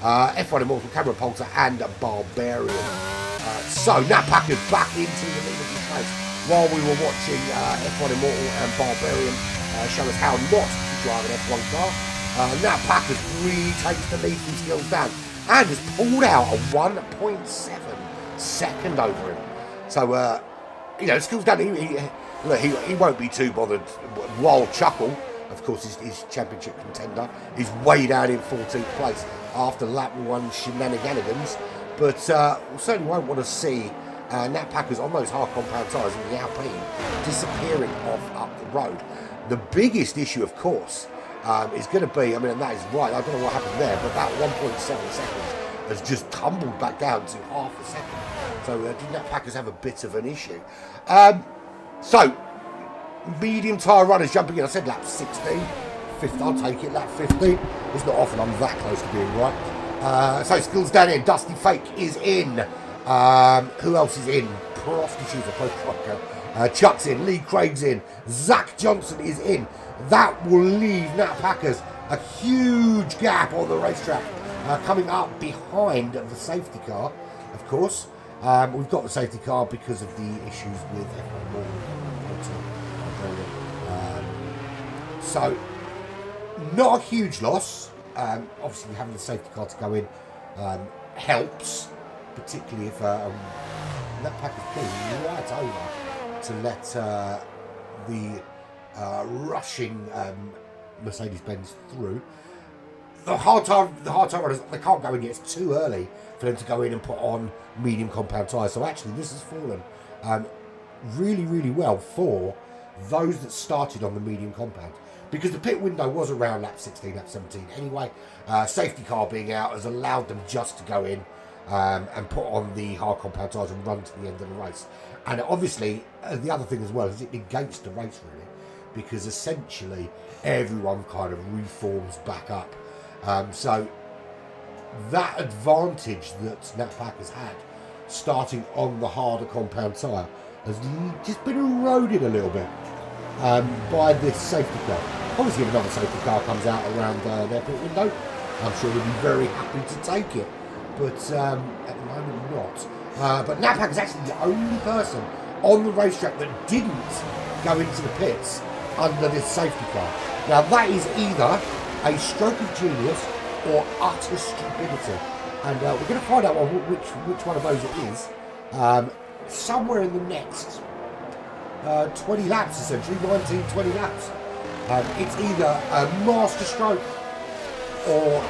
F1 Immortal, Cameron Poulter and Barbarian. So Nat Packard back into the lead of this race while we were watching F1 Immortal and Barbarian show us how not to drive an F1 car. Nat Packard retakes the lead from Skills Down and has pulled out a 1.7 second over him. So, you know, Skills Down, he won't be too bothered. Wild Chuckle, of course, his championship contender, is way down in 14th place after lap 1 shenanigans. But we certainly won't want to see Nat Packers on those hard compound tyres in the Alpine disappearing off up the road. The biggest issue, of course, is going to be, I mean, and that is right, I don't know what happened there, but that 1.7 seconds has just tumbled back down to half a second. So Nat Packers have a bit of an issue. So, medium tyre runners jumping in. I said lap 16. 50, I'll take it, lap 15. It's not often I'm that close to being right. So Skills Down here. Dusty Fake is in. Who else is in? Prostitute for Post Chuck's in. Lee Craig's in. Zach Johnson is in. That will leave Nat Packers a huge gap on the racetrack. Coming up behind the safety car, of course. We've got the safety car because of the issues with F1 Morgan. So, not a huge loss. Obviously, having the safety car to go in helps, particularly if that pack is pulling right over to let the rushing Mercedes-Benz through. The hard tire runners, they can't go in yet. It's too early for them to go in and put on medium compound tyres. So actually, this has fallen really, really well for those that started on the medium compound, because the pit window was around lap 16, lap 17 anyway. Safety car being out has allowed them just to go in and put on the hard compound tyres and run to the end of the race. And obviously, the other thing as well is it negates the race, really, because essentially everyone kind of reforms back up. So that advantage that Nat Pack has had starting on the harder compound tyre has just been eroded a little bit by this safety car. Obviously, if another safety car comes out around their pit window, I'm sure they'll be very happy to take it. But at the moment, not. But Nat Pack is actually the only person on the racetrack that didn't go into the pits under this safety car. Now, that is either a stroke of genius or utter stupidity. And we're going to find out which one of those it is somewhere in the next 20 laps, essentially, 19, 20 laps. It's either a master stroke or...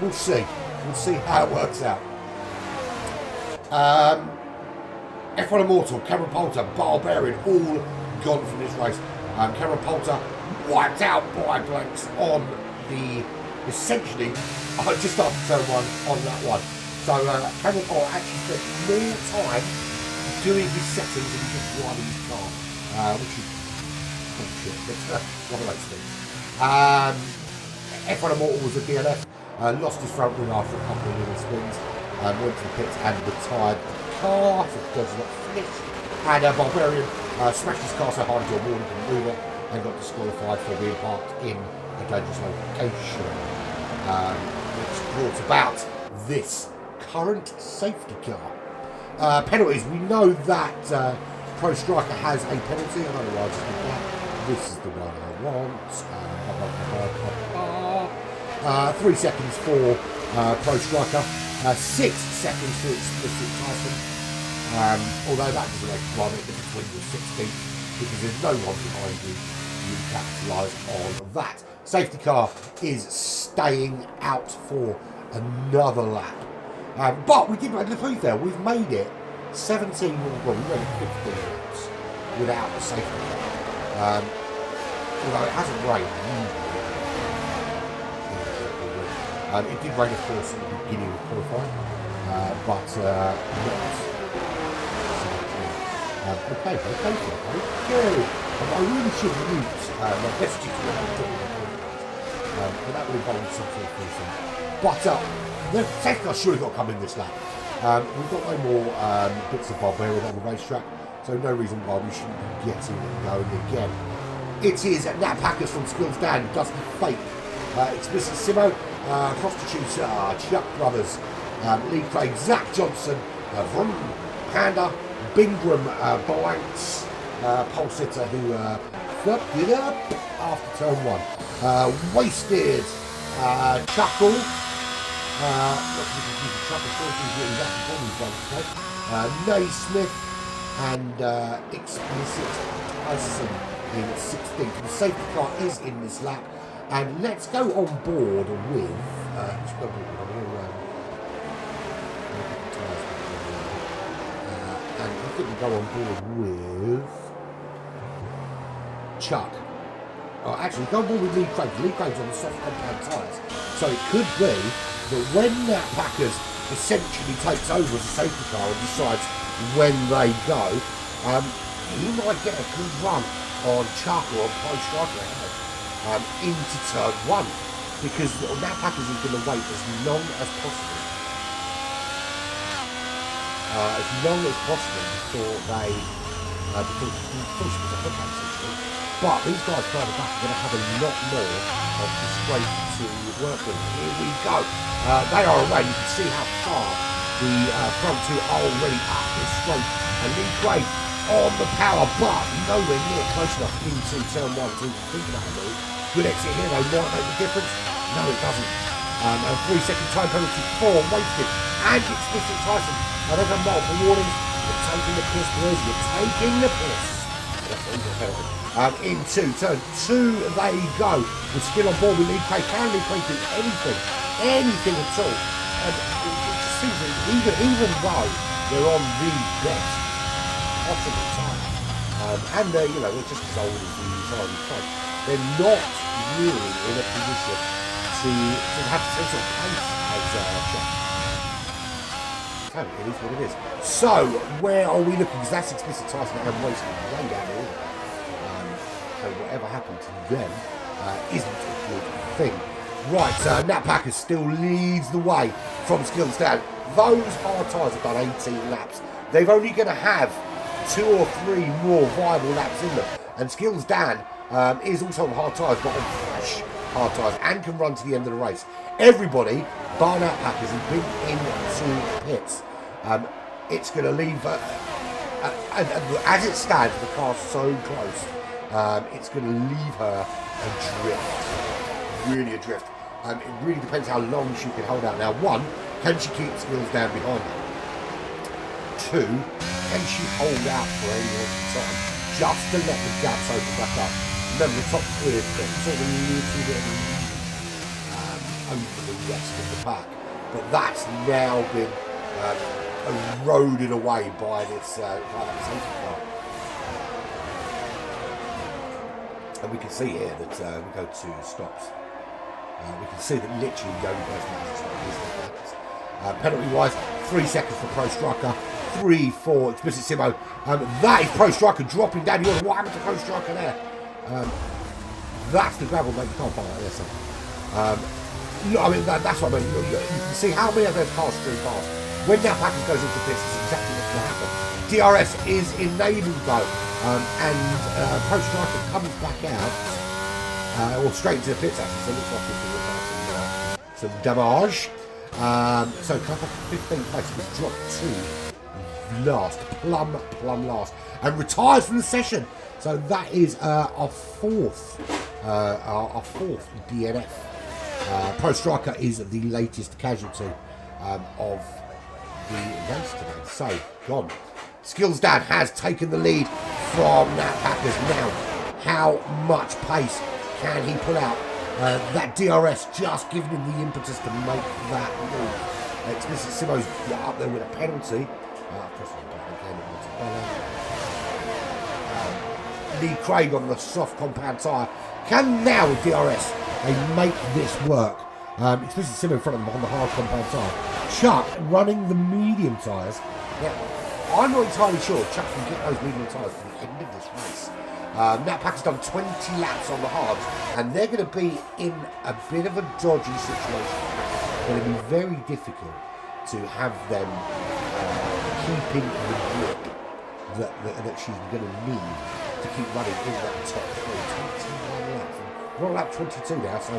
We'll see. We'll see how it works out. F1 Immortal, Cameron Poulter, Barbarian, all gone from this race. Cameron Poulter wiped out by blanks on the, essentially, just after turn 1 on that one. So Cameron Poulter actually spent more time doing his settings than just driving his car, which is bullshit, but one of those things. F1 Immortal was a DNF, lost his front wing after a couple of little spins, went to the pits and retired the car, so it does not finish. And Barbarian smashed his car so hard into a wall he couldn't move it and got disqualified for being parked in a dangerous location, which brought about this current safety car. Penalties, we know that Pro Striker has a penalty, I don't know why I just did that. This is the one I want. 3 seconds for Pro Striker, 6 seconds for Explicit Tyson. Although that doesn't make one difference when you're 16th, because there's no one behind you, you capitalise on that. Safety car is staying out for another lap. But we did make the truth there. We've made it 17, well, we made it 15 laps without the safety car. Although it hasn't rained usually. It did rain, of course, at the beginning of qualifying, but not. Okay, I really should mute my messages when I'm talking about but that would involve some sort of thing. But the safety car surely got to come in this lap. We've got no more bits of Barbarian on the racetrack, so no reason why we shouldn't be getting it going again. It is Nat Packers from Skills Dan, Dusty Fake, Explicit Simo, Prostitutes, Chuck Brothers, Lee Craig, Zach Johnson, Vroom, Panda, Bingram, Blanks, Pole Sitter, who fucked it up after turn 1. Wasted, Chuckle, Naismith, and Explicit Tyson in 16th. The safety car is in this lap, and let's go on board with. And I think we go on board with Chuck. Oh, actually, go on board with Lee Craig. Lee Craig's on the soft compound tyres, so it could be that when Nat Packers essentially takes over the safety car and decides when they go, he might get a good run on Chuck or on Pro Striker ahead into turn 1, because Nat Packers is going to wait as long as possible. Before they before she puts a foot down, essentially. But these guys further back are going to have a lot more of the straight to work with. Here we go. They are away. You can see how far the front two are already up this straight. And Lee Craig on the power, but nowhere near close enough into turn 1 to think about a move. Good exit here though, might make the difference. No, it doesn't. A 3-second time penalty for Wasted and Explicit Tyson. Now they've had multiple warnings. You're taking the piss, boys. You're taking the piss. Into turn 2 they go. With skill on board with Lee Craig. Can Lee Craig do anything at all? And it just seems that even though they're on the best possible time, and they're just as old as the entire time, they're not really in a position to have the same sort of pace as Chuck. It is what it is. So, where are we looking? Because that's Explicit Tyson and Wasted way down the order. So whatever happened to them isn't a good thing. Right, Nat Packers still leads the way from Skills down. Those hard tyres have done 18 laps. They're only going to have 2 or 3 more viable laps in them. And Skills Dan is also on hard tyres, but on fresh hard tyres, and can run to the end of the race. Everybody, bar Nat Packers, has been into pits. It's going to leave, as it stands, the car's so close, it's going to leave her adrift, really adrift. It really depends how long she can hold out. Now, 1, can she keep Skills down behind her? 2, can she hold out for any more time, just to let the gaps open back up? Remember, the top 3 have got sort of a little bit over the rest of the pack, but that's now been eroded away by this by that safety car. And we can see here that we go to stops. We can see that literally the only person that has stopped is the Packers. Penalty-wise, 3 seconds for Pro Striker, 3 for Explicitissimo. That is Pro Striker dropping down the order. What happened to Pro Striker there? That's the gravel, mate. You can't find that there, so. Look, I mean, that's what I mean. You can see how many of those cars stream past. When that Packers goes into pits, it's exactly what's going to happen. DRS is enabled though, and Pro Striker comes back out, or straight into the pits actually, so it looks like it's going to some damage. So comes back to 15th place, was dropped to last, plumb last, and retires from the session. So that is our fourth DNF. Pro Striker is the latest casualty of the race today. So, gone. Skills Dan has taken the lead from Nat Packers. Now, how much pace can he pull out? That DRS just giving him the impetus to make that move. Explicitissimo's up there with a penalty. Lee Craig on the soft compound tyre. Can now with DRS they make this work? Explicitissimo in front of them on the hard compound tyre. Chuck running the medium tyres. Now, I'm not entirely sure Chuck can get those medium tyres to the end of this race. Nat Packers done 20 laps on the hards, and they're going to be in a bit of a dodgy situation. It's going to be very difficult to have them keeping the grip that she's going to need to keep running in that top 3. 21 laps. We're on lap 22 now, so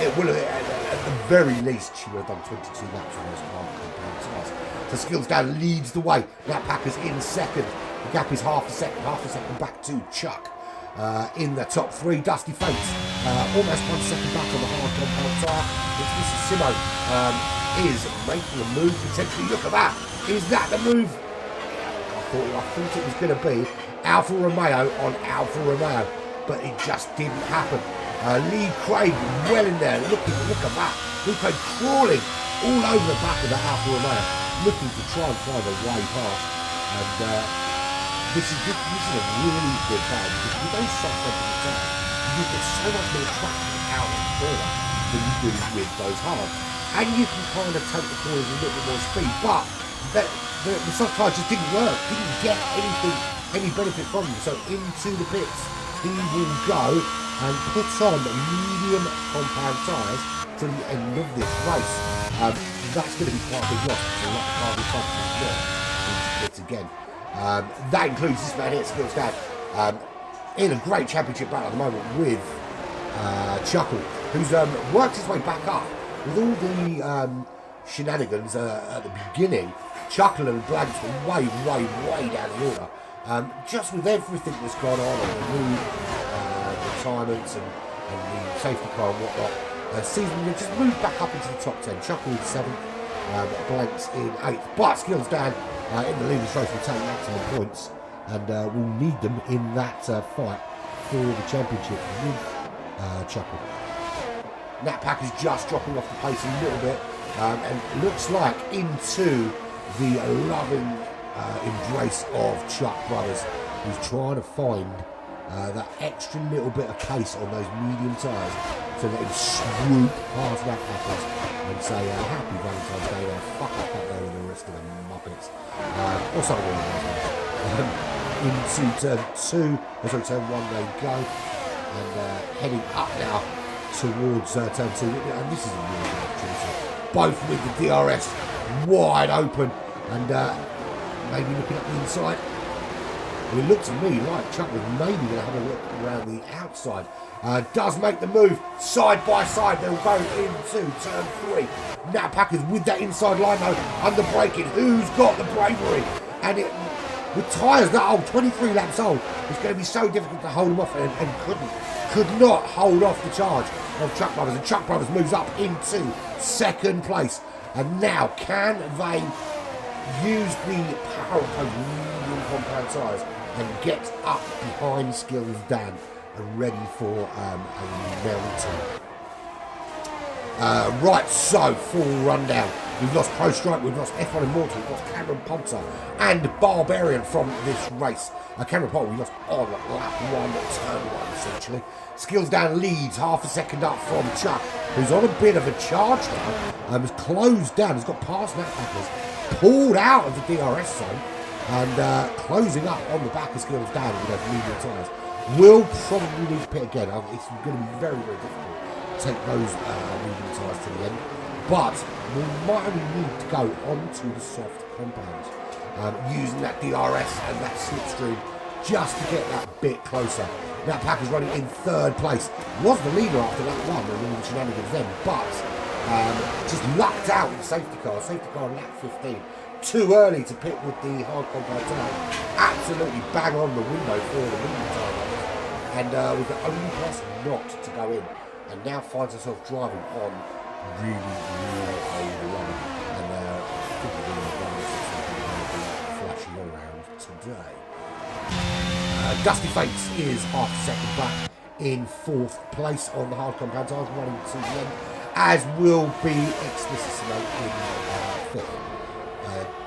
it will, at the very least, she will have done 22 laps on this hard compound tyres. So Skills Dan leads the way. Nat Packers in second. The gap is half a second back to Chuck. In the top 3, Dusty Fates. Almost 1 second back on the hard compound tyre. Explicitissimo is making a move potentially. Look at that. Is that the move? I thought it was going to be Alfa Romeo on Alfa Romeo, but it just didn't happen. Lee Craig well in there. Look at that. Lee Craig crawling all over the back of that Alfa Romeo, looking to try and find a way past. And this is a really good battle because with those soft compound tyres, you get so much more traction out of the corner than you do with those hard. And you can kind of take the corners a little bit more speed, but the soft tyres just didn't work, didn't get any benefit from them. So into the pits he will go and put on medium compound tyres to the end of this race. That's going to be quite a big loss because a lot of cars will probably not into pits again. That includes this man here, Skills Dan, in a great championship battle at the moment with Chuckle, who's worked his way back up with all the shenanigans at the beginning. Chuckle and Blanks were way down the order. Just with everything that's gone on and the new retirements and the safety car and whatnot, season just moved back up into the top 10. Chuckle in 7th, Blanks in 8th. But Skills Dan in the leaders race will take maximum points and will need them in that fight for the championship with Chuckle. Nat Packers just dropping off the pace a little bit and looks like into the loving embrace of Chuck Brothers, who's trying to find that extra little bit of pace on those medium tyres so that he can swoop past Nat Packers and say happy Valentine's Day there, fuck up that there with the rest of the Muppets or something like that. Into turn 2, turn 1 they go, and heading up now towards turn 2, and this is a really good opportunity, both with the DRS wide open and maybe looking at the inside. It looked to me like Chuck was maybe going to have a look around the outside. Does make the move side by side. They'll go into turn 3. Nat Packers with that inside line though, under braking. Who's got the bravery? And it, with tyres that old, 23 laps old, it's going to be so difficult to hold them off, and could not hold off the charge of Chuck Brothers. And Chuck Brothers moves up into 2nd place. And now can they use the power of those medium compound tyres and get up behind Skills Dan and ready for a mountain? Right, so full rundown. We've lost Pro Strike, we've lost F1 Immortal, we've lost Cameron Poulter and Barbarian from this race. Cameron Poulter we lost on lap 1, turn 1 essentially. Skills down leads half a second up from Chuck, who's on a bit of a charge now. Has closed down, has got past Knappackers, pulled out of the DRS zone and closing up on the back of Skills down with those medium tyres. Will probably need to pit again. It's going to be very, very difficult to take those medium tyres to the end. But we might only need to go onto the soft compound using that DRS and that slipstream just to get that bit closer. That pack is running in 3rd place. Was the leader after that one and all the shenanigans then, but just lucked out with the safety car. Safety car on lap 15. Too early to pit with the hard compound tyre. Absolutely bang on the window for the window tyre. And was the only person not to go in. And now finds herself driving on really old run, and I think we're going to be flashing around today. Dusty Fates is half a second back in 4th place on the hard compound tyres, running to the end, as will be Explicitly in 5th.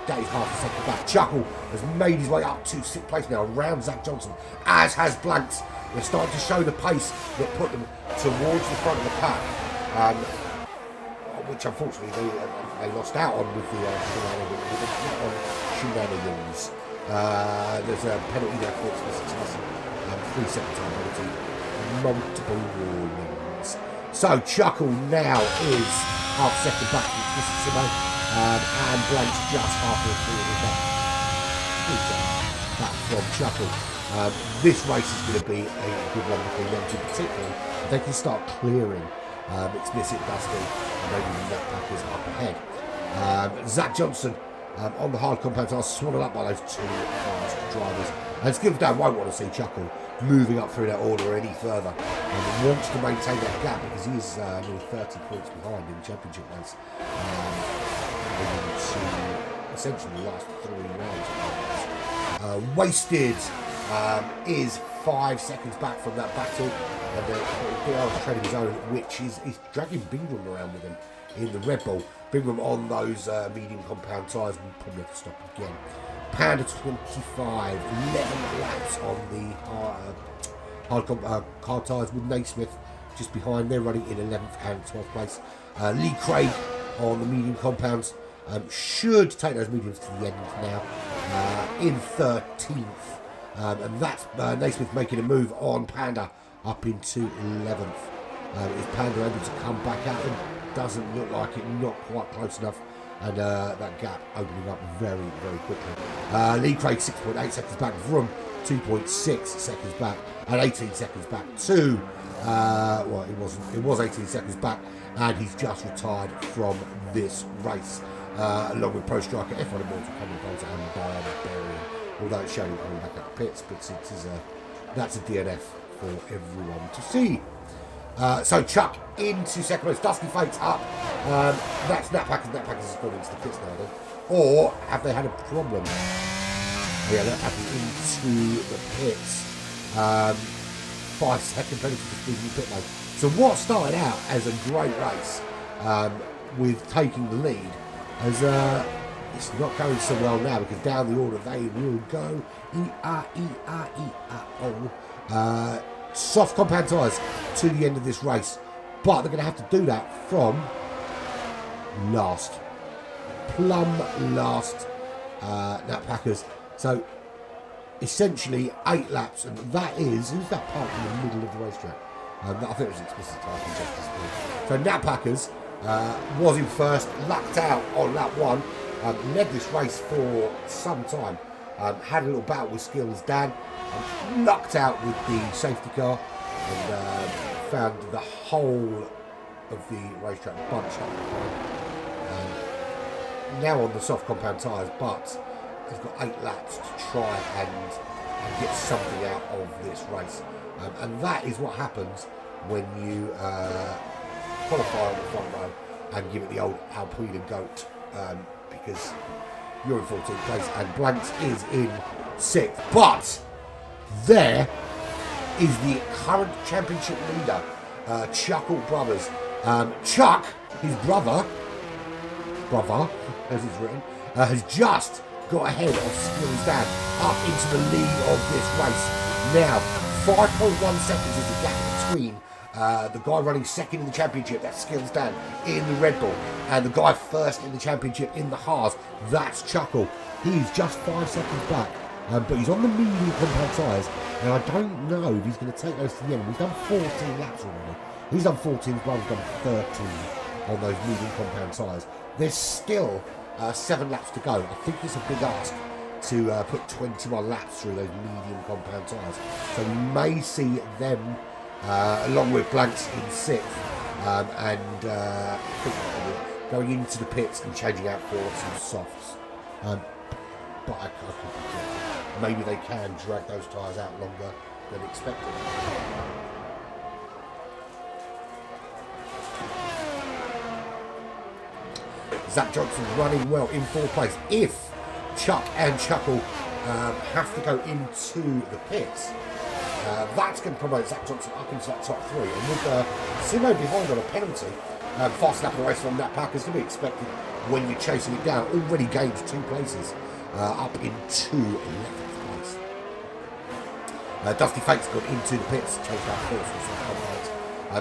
That is half a second back. Chuckle has made his way up to 6th place now, around Zach Johnson, as has Blanks. They're starting to show the pace that put them towards the front of the pack. Which unfortunately they lost out on with the shenanigans. There's a penalty there for explicit 3-second time penalty, multiple warnings. So Chuckle now is half second back from explicit and Blank's just half a quarter back from Chuckle. This race is going to be a good one between them two, particularly if they can start clearing Explicit Dusty, and maybe the Knappackers up ahead. Zach Johnson on the hard compound tyres, swallowed up by those 2 fast drivers. And Skillsdown won't want to see Chuckle moving up through that order any further. And wants to maintain that gap because he is nearly 30 points behind in the championship race. To essentially the last 3 rounds. Wasted is 5 seconds back from that battle. And DR's trading his own, which is dragging Bingham around with him in the Red Bull. Bingham on those medium compound tyres, we'll probably have to stop again. Panda 25, 11 laps on the hard tyres with Naismith just behind. They're running in 11th and 12th place. Lee Craig on the medium compounds should take those mediums to the end now in 13th. And that's Naismith making a move on Panda up into 11th. Is Panda able to come back at him? Doesn't look like it, not quite close enough. And that gap opening up very, very quickly. Lee Craig 6.8 seconds back. Vroom 2.6 seconds back. And 18 seconds back to, well, it was 18 seconds back. And he's just retired from this race. Along with Pro Striker, F1 Immortal, Cameron Poulter and Barbarian. Although it's showing coming back up the pits, but it is that's a DNF for everyone to see. So Chuck into second place, Dusty Fates up. That's Knappackers. Knappackers has gone into the pits now then. Or have they had a problem? Yeah, Knappackers into the pits. 5-second penalty for speeding the pit lane. So what started out as a great race with taking the lead has it's not going so well now, because down the order they will go soft compound tyres to the end of this race, but they're going to have to do that from last, plumb last, Knappackers. So essentially 8 laps, and that is, who's that part in the middle of the racetrack? I think it was explicit time from Justice League. So Knappackers was in first, lucked out on lap 1. Led this race for some time, had a little battle with Skills Dan, lucked out with the safety car, and found the whole of the racetrack bunched up behind. Now on the soft compound tyres, but he's got 8 laps to try and get something out of this race. And that is what happens when you qualify on the front row and give it the old Alpine and goat. Because you're in 14th place and Blanks is in 6th. But there is the current championship leader, Chuckle Brothers. Chuck His brother, as it's written, has just got ahead of Skills Dan up into the lead of this race. Now, 5.1 seconds is the gap between the guy running second in the championship, that's Skills Dan, in the Red Bull, and the guy first in the championship in the Haas, that's Chuckle. He's just 5 seconds back, but he's on the medium compound tyres, and I don't know if he's going to take those to the end. We've done 14 laps already. He's done 14, his brother's done 13 on those medium compound tyres. There's still 7 laps to go. I think it's a big ask to put 21 laps through those medium compound tyres. So we may see them along with Blanks in 6th and going into the pits and changing out for some softs. But I could predict maybe they can drag those tyres out longer than expected. Zach Johnson running well in 4th place. If Chuck and Chuckle have to go into the pits, that's going to promote Zach Johnson up into that top 3. And with Simo behind on a penalty, fast lap of the race from that pack is to be expected when you're chasing it down. Already gained 2 places up into 11th place. Dusty Fake's got into the pits, changed out course.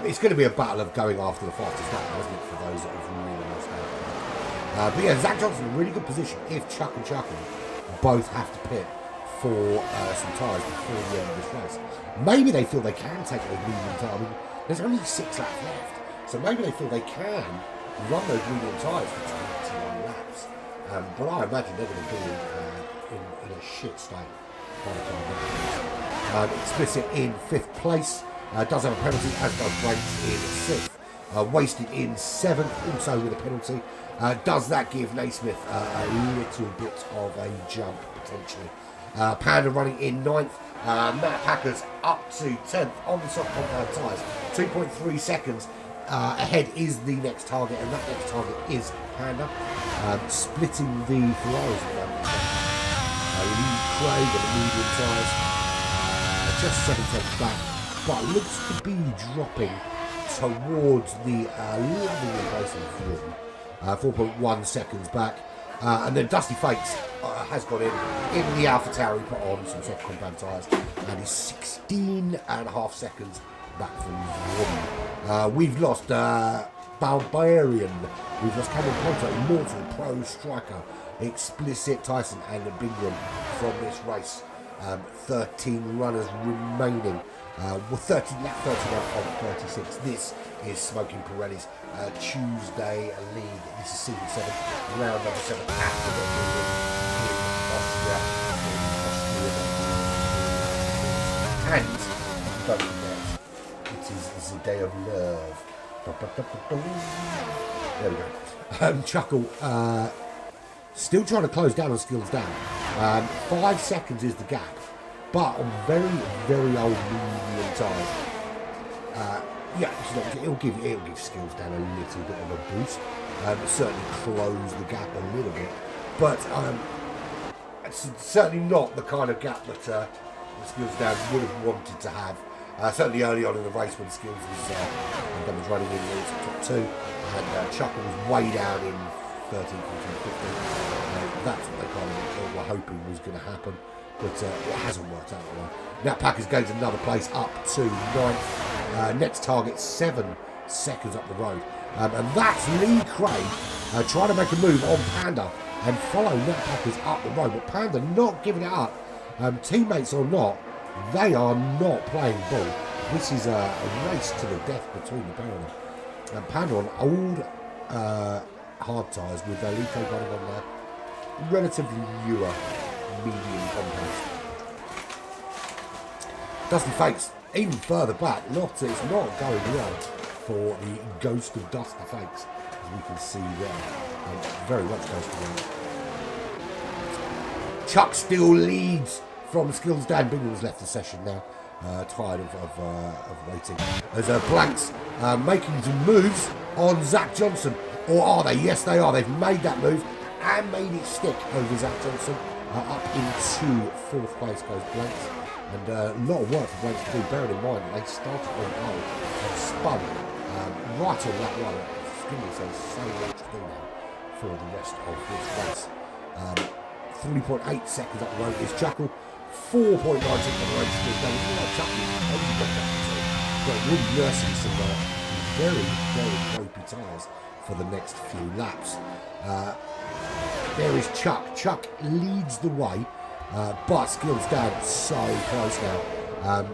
It's going to be a battle of going after the fastest lap, isn't it, for those that have really lost out. But yeah, Zach Johnson in a really good position if Chuck and Chuckle both have to pit for some tyres before the end of this race. Maybe they feel they can take those medium tyres. I mean, there's only 6 laps left, so maybe they feel they can run those medium tyres for 21 laps. But I imagine they're going to be in a shit state by the time that happens. Explicit in 5th place, does have a penalty, as does Blanks in 6th. Wasted in 7th, also with a penalty. Does that give Naismith a little bit of a jump, potentially? Panda running in 9th. Matt Packers up to 10th on the soft compound tyres. 2.3 seconds ahead is the next target, and that next target is Panda. Splitting the Ferraris at that point. Lee Craig on the medium tyres. Just 7 seconds back, but looks to be dropping towards the lovely place of the field. 4.1 seconds back. And then Dusty Fakes has got in the AlphaTauri, he put on some soft compound tyres, and is 16.5 seconds back from one. We've lost Barbarian, we've lost Cameron Ponto, Immortal, Pro Striker, Explicit, Tyson, and Bingham from this race. 13 runners remaining. 13 out of 36. This is Smoking Pirellis Tuesday League. This is season 7, round number 7 after the in Austria. And don't forget, it is a day of love. There we go. Chuckle still trying to close down on Skills Dan. 5 seconds is the gap, but on very, very old medium tyres. Yeah, it'll give Skills Dan a little bit of a boost. Certainly close the gap a little bit, but it's certainly not the kind of gap that Skills Dan would have wanted to have. Certainly early on in the race when Skills was running in the top 2, and Chuckle was way down in 13, 14, 15. That's what they kind of were hoping was going to happen, but it hasn't worked out that way. Now Packers gains another place up to 9th. Next target 7 seconds up the road, and that's Lee Craig trying to make a move on Panda and follow Nat Packers up the road, but Panda not giving it up. Teammates or not, they are not playing ball. This is a race to the death between the pair of them. And Panda on old hard tyres with their Lee Craig running on their relatively newer medium compounds. Dusty Fakes even further back. It's not going well for the ghost of Dusty Fakes, as we can see there. Very much goes to well. Chuck still leads from Skills Dan. Bingham's left the session now, tired of waiting. There's Blanks making some moves on Zach Johnson. Or are they? Yes, they are. They've made that move and made it stick over Zach Johnson. Up into 4th place goes Blanks. And a lot of work for Blanks to do, bearing in mind that they started on pole and spun right on that one. giving themselves so much to do now for the rest of this race. 3.8 seconds up the road is Chuckle. 4.9 seconds on the race is done. Like Chuckle, but really nursing some very, very ropey tyres for the next few laps. There is Chuck. Chuck leads the way, but Skills down so close now.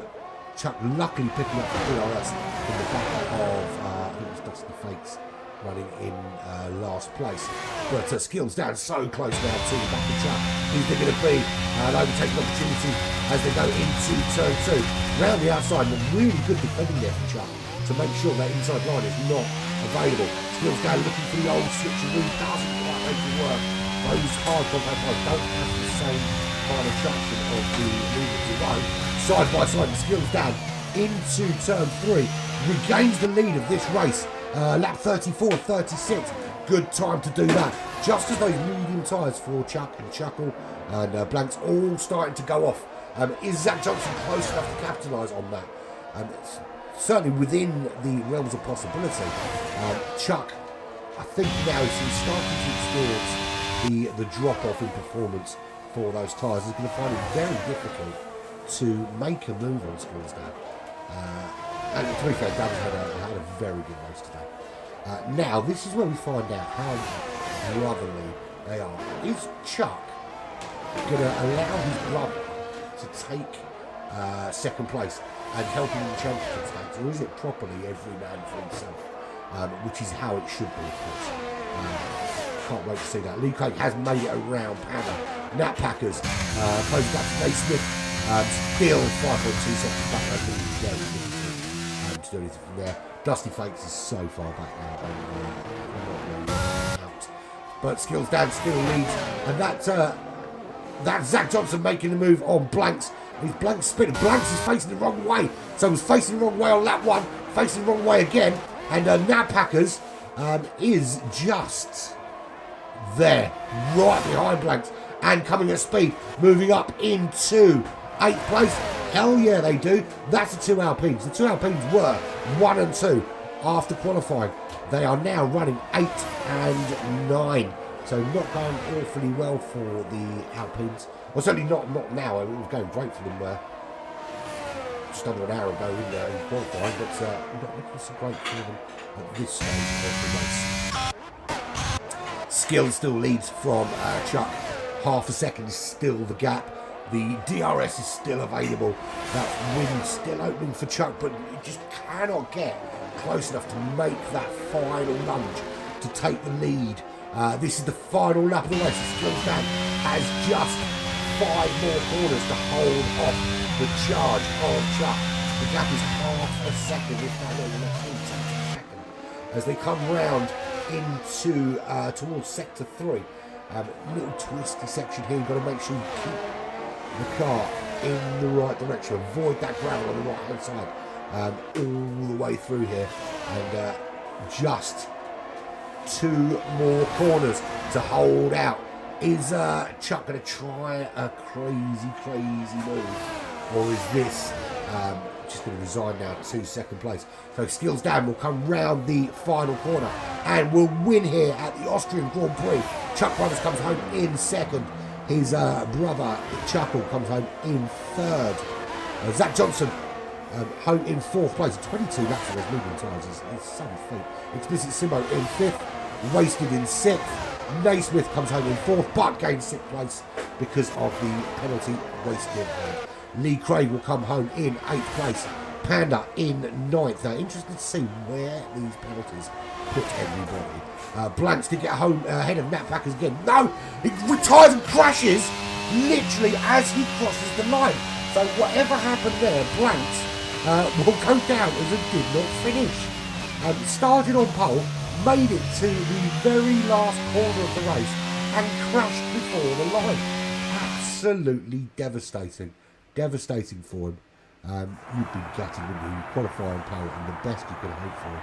Chuck luckily picking up the DRS in the back of, I think it was Dusty Fakes running in last place. But Skills down so close now to the back of Chuck. Is there going to be an overtaking opportunity as they go into turn 2? Round the outside, and really good defending there from Chuck to make sure that inside line is not available. Skills down looking for the old switcheroo, doesn't quite make it work. Those hard contact tires don't have the same kind of traction of the movement to road. Side by side, Skills down into turn 3, regains the lead of this race. Lap 34.36, good time to do that. Just as those medium tyres for Chuck and Chuckle and Blanks all starting to go off. Is Zach Johnson close enough to capitalise on that? It's certainly within the realms of possibility. Chuck, I think now he's starting to experience the drop-off in performance for those tyres. He's going to find it very difficult to make a move on Skills down. And to be fair, Dan's had a very good race today. Now, this is where we find out how brotherly they are. Is Chuck going to allow his brother to take second place and help him in the championship stakes, or is it properly every man for himself? Which is how it should be, of course. Can't wait to see that. Lee Craig has made it around Panda. Nat Packers closing back to Nate Smith. Still 5.2 seconds back. I think he's very difficult to do anything from there. Dusty Fakes is so far back now. Not out. But Skills down still leads. And that's Zach Johnson making the move on Blanks. His Blanks spinning. Blanks is facing the wrong way. So he's facing the wrong way on lap 1. Facing the wrong way again. And Nat Packers is just there, right behind Blanks, and coming at speed, moving up into 8th place. Hell yeah, they do. That's the 2 Alpines. The 2 Alpines were 1 and 2 after qualifying. They are now running 8 and 9. So not going awfully well for the Alpines. Well, certainly not now. It was going great for them just under an hour ago in qualifying, but not looking so great for them at this stage of the race. Skill still leads from Chuck. Half a second is still the gap. The DRS is still available. That win still opening for Chuck, but you just cannot get close enough to make that final lunge to take the lead. This is the final lap of the race. Skills down has just 5 more corners to hold off the charge of Chuck. The gap is half a second, if not over the 14th second, as they come round into towards sector 3. Little twisty section here. You've got to make sure you keep the car in the right direction. Avoid that gravel on the right hand side all the way through here, and just 2 more corners to hold out. Is Chuck going to try a crazy move, or is this just going to resign now to 2nd place? So Skills down will come round the final corner and will win here at the Austrian Grand Prix. Chuck Brothers comes home in 2nd. His brother Chuckle comes home in 3rd. Zach Johnson home in 4th place. 22 laps of those medium tyres is some feat. Explicit Simo in 5th. Wasted in 6th. Naismith comes home in 4th, but gains 6th place because of the penalty wasted. Lee Craig will come home in 8th place. Panda in 9th. Now, interesting to see where these penalties put everybody. Blanks to get home ahead of Nat Packers again. No! He retires and crashes literally as he crosses the line. So whatever happened there, Blanks will go down as a did not finish. Started on pole, made it to the very last corner of the race and crashed before the line. Absolutely devastating. Devastating for him. You'd be gutted when you qualify on pole, and the best you can hope for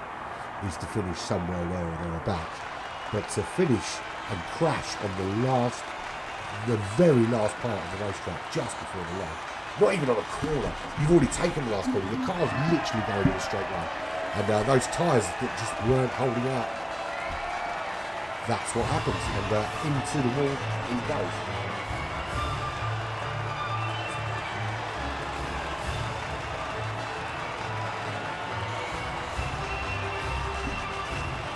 is to finish somewhere there or thereabouts. But to finish and crash on the very last part of the racetrack, just before the line, not even on a corner, you've already taken the last corner, the car's literally going in a straight line. And those tyres that just weren't holding out that's what happens. And into the wall he goes.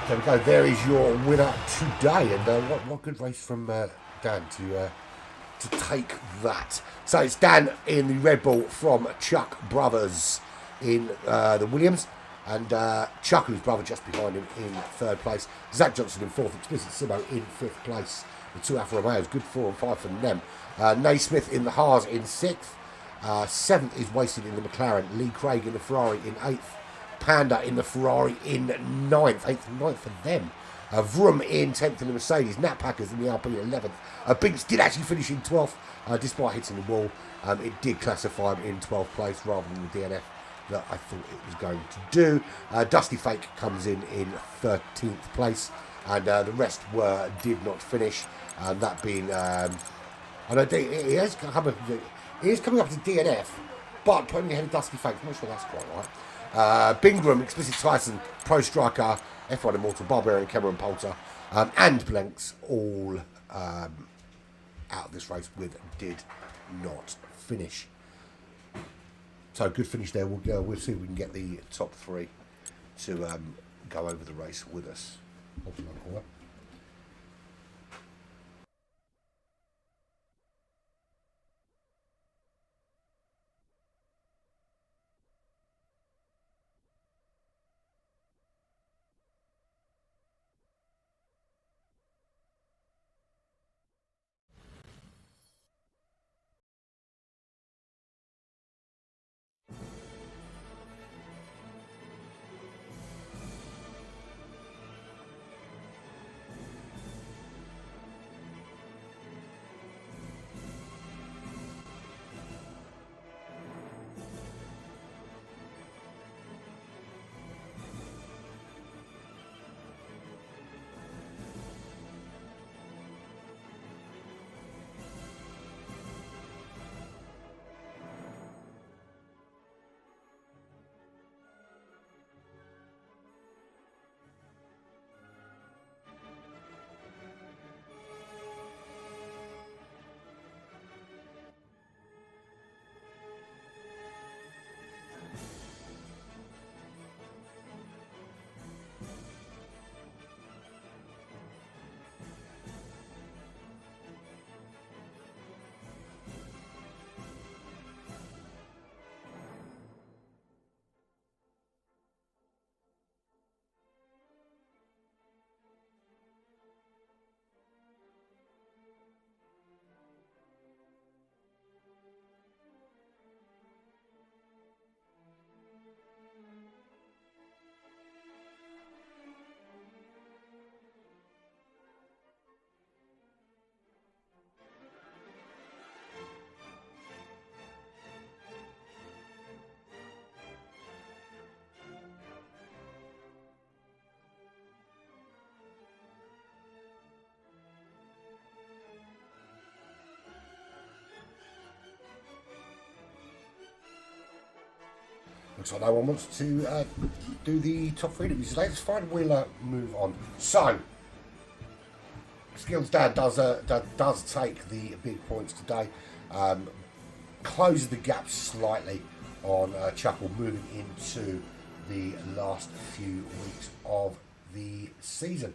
There we go. There is your winner today, and what good race from Dan to take that. So it's Dan in the Red Bull from Chuck Brothers in the Williams, and Chuck and his brother just behind him in third place. Zach Johnson in fourth, Explicit Simo in fifth place. The two Alfa Romeos, good 4 and 5 from them. Naismith in the Haas in sixth. Seventh is Wasted in the McLaren. Lee Craig in the Ferrari in eighth. Panda in the Ferrari in ninth. 8th and 9th for them. Vroom in 10th in the Mercedes. Nat Packers in the RP 11th. Binks did actually finish in 12th despite hitting the wall. It did classify him in 12th place rather than the DNF that I thought it was going to do. Dusty Fake comes in 13th place, and the rest did not finish. That being, I know it is coming up to DNF, but putting ahead of Dusty Fake, I'm not sure that's quite right. Bingram, Explicit Tyson, Pro Striker, F1 Immortal, Barbarian, Cameron Poulter, and Blanks all out of this race did not finish. So good finish there. We'll see if we can get the top three to go over the race with us. Looks like no one wants to do the top three interviews today. Let's find Wheeler, move on. So, Skills Dad does take the big points today. Closes the gap slightly on Chuckle, moving into the last few weeks of the season.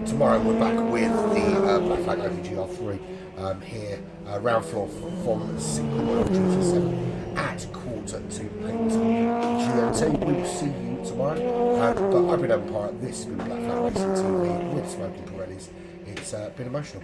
Tomorrow we're back with the Black Flag OVGR3 here, round floor from 7 at 7:15 GMT. We will see you tomorrow. But I've been Empire. This has been Black Flag Racing TV with Smoking Pirellis. It's been emotional.